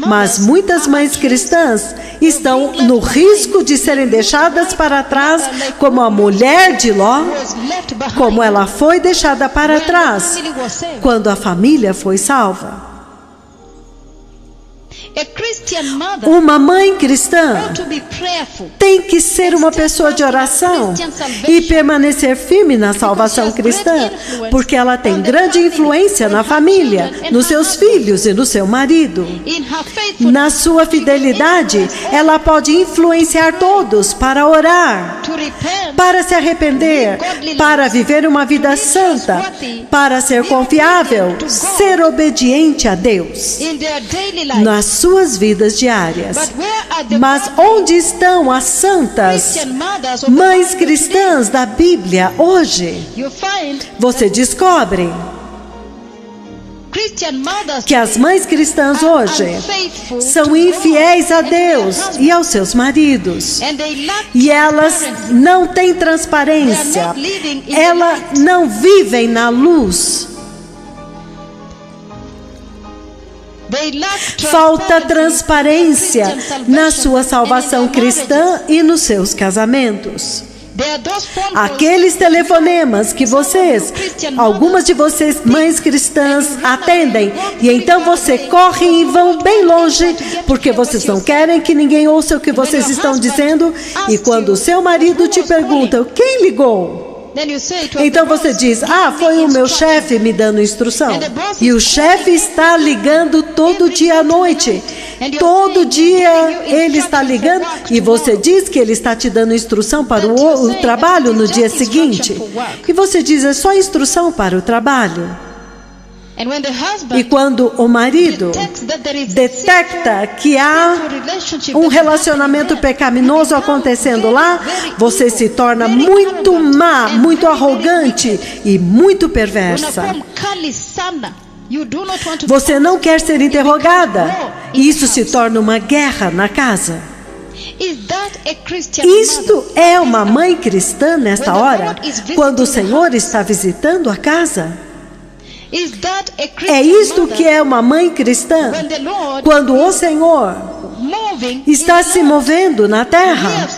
Mas muitas mães cristãs estão no risco de serem deixadas para trás, como a mulher de Ló, como ela foi deixada para trás quando a família foi salva. Uma mãe cristã tem que ser uma pessoa de oração e permanecer firme na salvação cristã, porque ela tem grande influência na família, nos seus filhos e no seu marido. Na sua fidelidade, ela pode influenciar todos para orar, para se arrepender, para viver uma vida santa, para ser confiável, ser obediente a Deus nas suas vidas diárias. Mas onde estão as santas mães cristãs da Bíblia hoje? Você descobre que as mães cristãs hoje são infiéis a Deus e aos seus maridos, e elas não têm transparência, elas não vivem na luz. Falta transparência na sua salvação cristã e nos seus casamentos. Aqueles telefonemas que algumas de vocês, mães cristãs, atendem, e então você corre e vão bem longe, porque vocês não querem que ninguém ouça o que vocês estão dizendo, e quando o seu marido te pergunta, quem ligou? Então você diz, foi o meu chefe me dando instrução. E o chefe está ligando todo dia à noite. Todo dia ele está ligando, e você diz que ele está te dando instrução para o trabalho no dia seguinte. E você diz, é só instrução para o trabalho. E quando o marido detecta que há um relacionamento pecaminoso acontecendo lá, você se torna muito má, muito arrogante e muito perversa. Você não quer ser interrogada, e isso se torna uma guerra na casa. Isto é uma mãe cristã nesta hora, quando o Senhor está visitando a casa? É isto que é uma mãe cristã, quando o Senhor está se movendo na terra.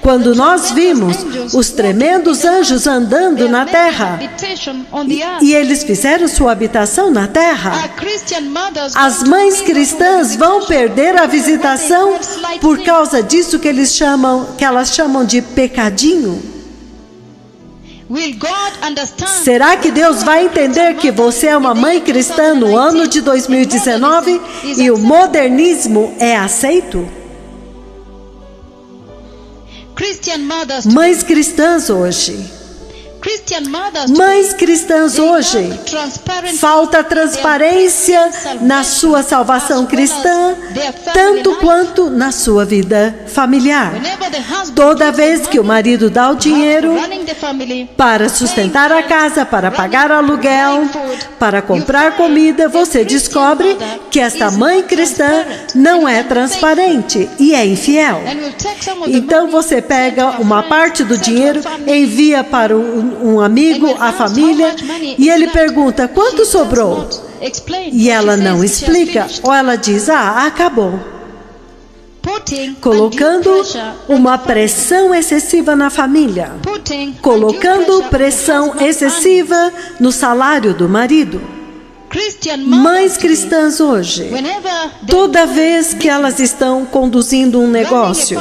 Quando nós vimos os tremendos anjos andando na terra, e eles fizeram sua habitação na terra, as mães cristãs vão perder a visitação por causa disso que elas chamam de pecadinho. Será que Deus vai entender que você é uma mãe cristã no ano de 2019 e o modernismo é aceito? Mães cristãs hoje. Mães cristãs hoje, falta transparência na sua salvação cristã, tanto quanto na sua vida familiar. Toda vez que o marido dá o dinheiro para sustentar a casa, para pagar aluguel, para comprar comida, você descobre que esta mãe cristã não é transparente e é infiel. Então você pega uma parte do dinheiro, envia para um amigo, a família, e ele pergunta: quanto sobrou? E ela não explica, ou ela diz: acabou. Colocando uma pressão excessiva na família, colocando pressão excessiva no salário do marido. Mães cristãs hoje, toda vez que elas estão conduzindo um negócio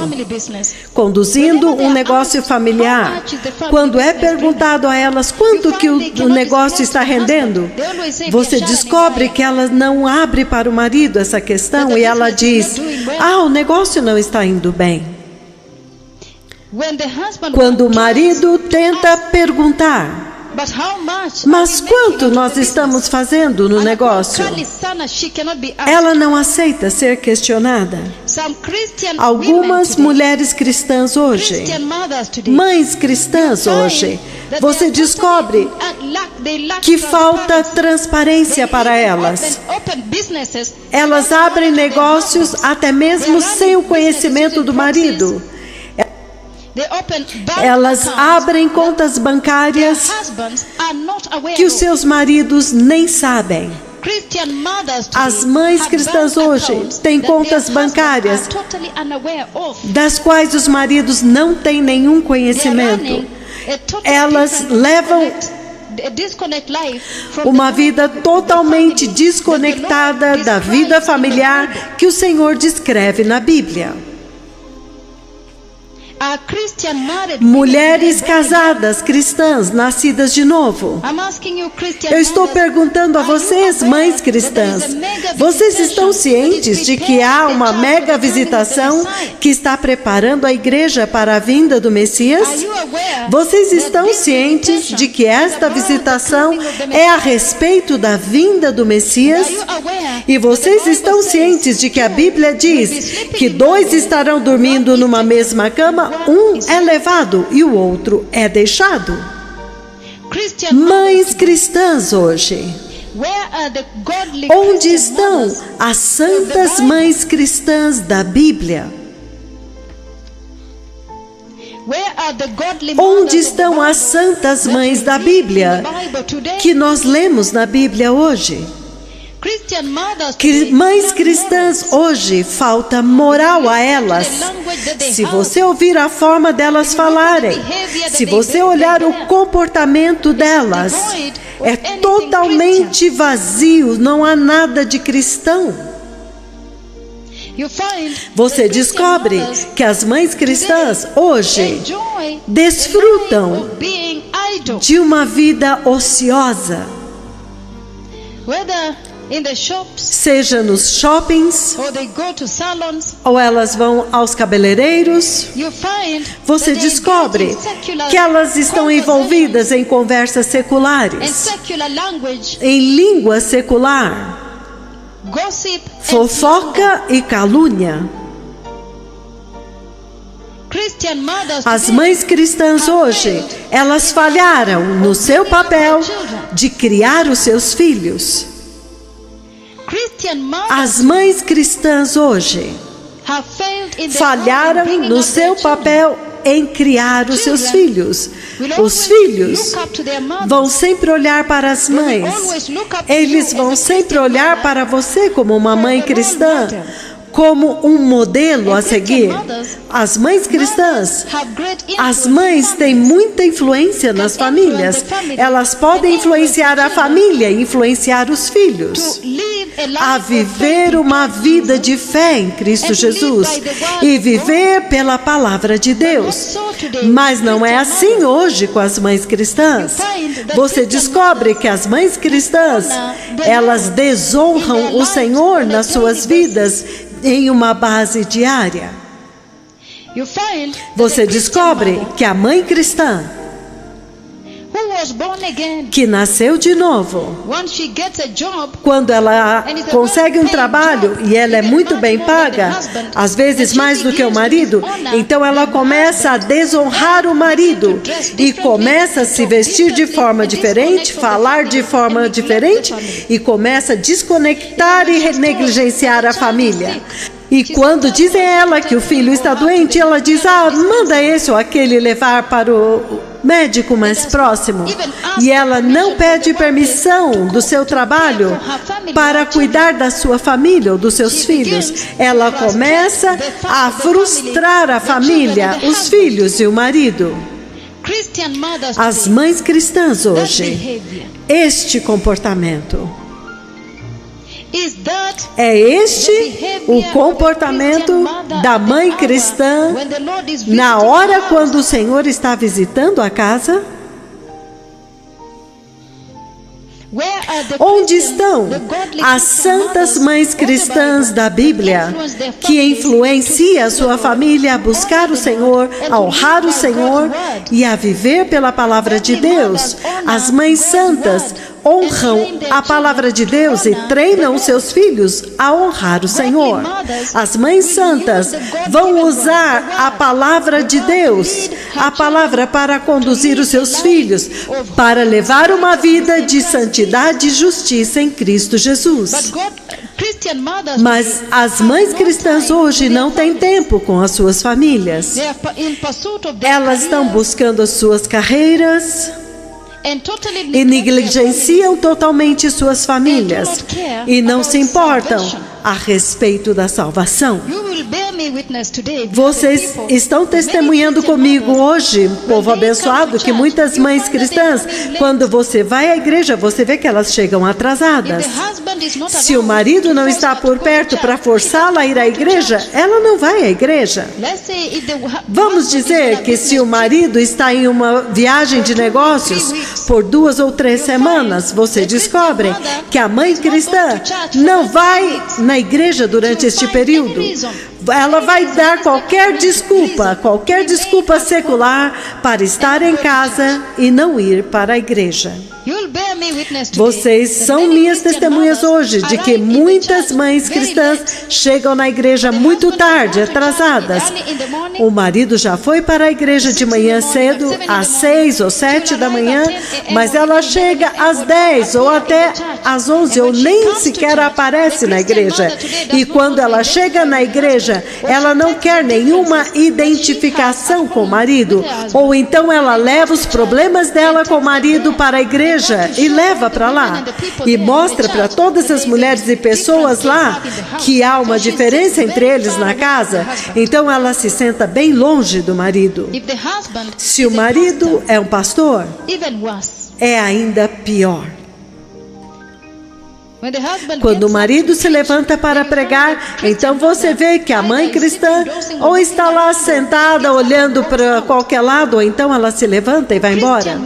familiar, quando é perguntado a elas quanto que o negócio está rendendo, você descobre que ela não abre para o marido essa questão e ela diz: o negócio não está indo bem. Quando o marido tenta perguntar: mas quanto nós estamos fazendo no negócio? Ela não aceita ser questionada. Algumas mulheres cristãs hoje, mães cristãs hoje, você descobre que falta transparência para elas. Elas abrem negócios até mesmo sem o conhecimento do marido. Elas abrem contas bancárias que os seus maridos nem sabem. As mães cristãs hoje têm contas bancárias das quais os maridos não têm nenhum conhecimento. Elas levam uma vida totalmente desconectada da vida familiar que o Senhor descreve na Bíblia. Mulheres casadas, cristãs, nascidas de novo. Eu estou perguntando a vocês, mães cristãs, vocês estão cientes de que há uma mega visitação que está preparando a igreja para a vinda do Messias? Vocês estão cientes de que esta visitação é a respeito da vinda do Messias? E vocês estão cientes de que a Bíblia diz que 2 estarão dormindo numa mesma cama? Um é levado e o outro é deixado. Mães cristãs hoje, onde estão as santas mães cristãs da Bíblia? Onde estão as santas mães da Bíblia que nós lemos na Bíblia hoje? Mães cristãs hoje, falta moral a elas. Se você ouvir a forma delas falarem, se você olhar o comportamento delas, é totalmente vazio, não há nada de cristão. Você descobre que as mães cristãs hoje desfrutam de uma vida ociosa. Seja nos shoppings, ou elas vão aos cabeleireiros, você descobre que elas estão envolvidas em conversas seculares, em língua secular, fofoca e calúnia. As mães cristãs hoje, elas falharam no seu papel de criar os seus filhos. As mães cristãs hoje falharam no seu papel em criar os seus filhos. Os filhos vão sempre olhar para as mães. Eles vão sempre olhar para você como uma mãe cristã, como um modelo a seguir. As mães cristãs, as mães têm muita influência nas famílias. Elas podem influenciar a família e influenciar os filhos a viver uma vida de fé em Cristo Jesus e viver pela palavra de Deus. Mas não é assim hoje com as mães cristãs. Você descobre que as mães cristãs, elas desonram o Senhor nas suas vidas em uma base diária. Você descobre que a mãe cristã, que nasceu de novo, quando ela consegue um trabalho e ela é muito bem paga, às vezes mais do que o marido, então ela começa a desonrar o marido e começa a se vestir de forma diferente, falar de forma diferente e começa a desconectar e negligenciar a família. E quando dizem a ela que o filho está doente, ela diz: manda esse ou aquele levar para o médico mais próximo. E ela não pede permissão do seu trabalho para cuidar da sua família ou dos seus filhos. Ela começa a frustrar a família, os filhos e o marido. As mães cristãs hoje, este comportamento. É este o comportamento da mãe cristã na hora quando o Senhor está visitando a casa? Onde estão as santas mães cristãs da Bíblia que influenciam a sua família a buscar o Senhor, a honrar o Senhor e a viver pela palavra de Deus? As mães santas honram a palavra de Deus e treinam seus filhos a honrar o Senhor. As mães santas vão usar a palavra de Deus, a palavra para conduzir os seus filhos, para levar uma vida de santidade e justiça em Cristo Jesus. Mas as mães cristãs hoje não têm tempo com as suas famílias. Elas estão buscando as suas carreiras e negligenciam totalmente suas famílias e não se importam a respeito da salvação. Vocês estão testemunhando comigo hoje, povo abençoado, que muitas mães cristãs, quando você vai à igreja, você vê que elas chegam atrasadas. Se o marido não está por perto para forçá-la a ir à igreja, ela não vai à igreja. Vamos dizer que se o marido está em uma viagem de negócios por 2 ou 3 semanas, você descobre que a mãe cristã não vai na igreja durante este período. Ela vai dar qualquer desculpa secular para estar em casa e não ir para a igreja. Vocês são minhas testemunhas hoje de que muitas mães cristãs chegam na igreja muito tarde, atrasadas. O marido já foi para a igreja de manhã cedo, às 6 ou 7 da manhã, mas ela chega às 10 ou até às 11 ou nem sequer aparece na igreja. E quando ela chega na igreja, ela não quer nenhuma identificação com o marido, ou então ela leva os problemas dela com o marido para a igreja e leva para lá e mostra para todas as mulheres e pessoas lá que há uma diferença entre eles na casa. Então ela se senta bem longe do marido. Se o marido é um pastor, é ainda pior. Quando o marido se levanta para pregar, então você vê que a mãe cristã ou está lá sentada olhando para qualquer lado, ou então ela se levanta e vai embora.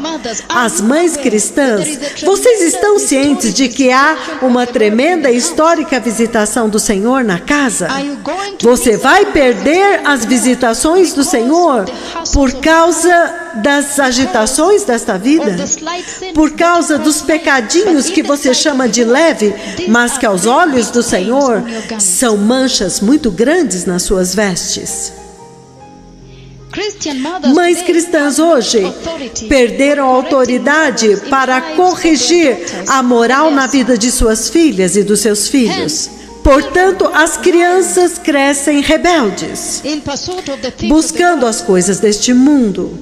As mães cristãs, vocês estão cientes de que há uma tremenda e histórica visitação do Senhor na casa? Você vai perder as visitações do Senhor por causa das agitações desta vida? Por causa dos pecadinhos que você chama de leve, mas que aos olhos do Senhor são manchas muito grandes nas suas vestes? Mães cristãs hoje perderam a autoridade para corrigir a moral na vida de suas filhas e dos seus filhos. Portanto, as crianças crescem rebeldes, buscando as coisas deste mundo,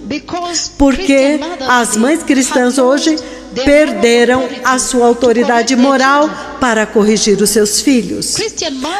porque as mães cristãs hoje perderam a sua autoridade moral para corrigir os seus filhos.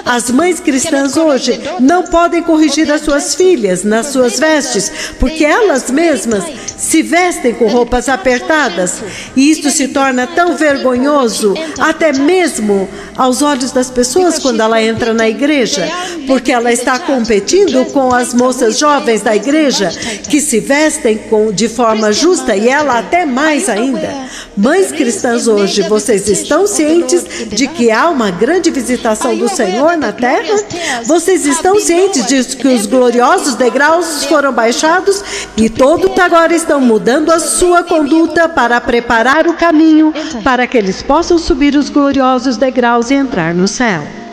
As mães cristãs hoje não podem corrigir as suas filhas nas suas vestes, porque elas mesmas se vestem com roupas apertadas, e isso se torna tão vergonhoso, até mesmo aos olhos das pessoas quando ela entra na igreja, porque ela está competindo com as moças jovens da igreja que se vestem de forma justa, e ela até mais ainda. Mães cristãs hoje, vocês estão cientes de que há uma grande visitação do Senhor na terra? Vocês estão cientes de que os gloriosos degraus foram baixados e todos agora estão mudando a sua conduta para preparar o caminho para que eles possam subir os gloriosos degraus e entrar no céu?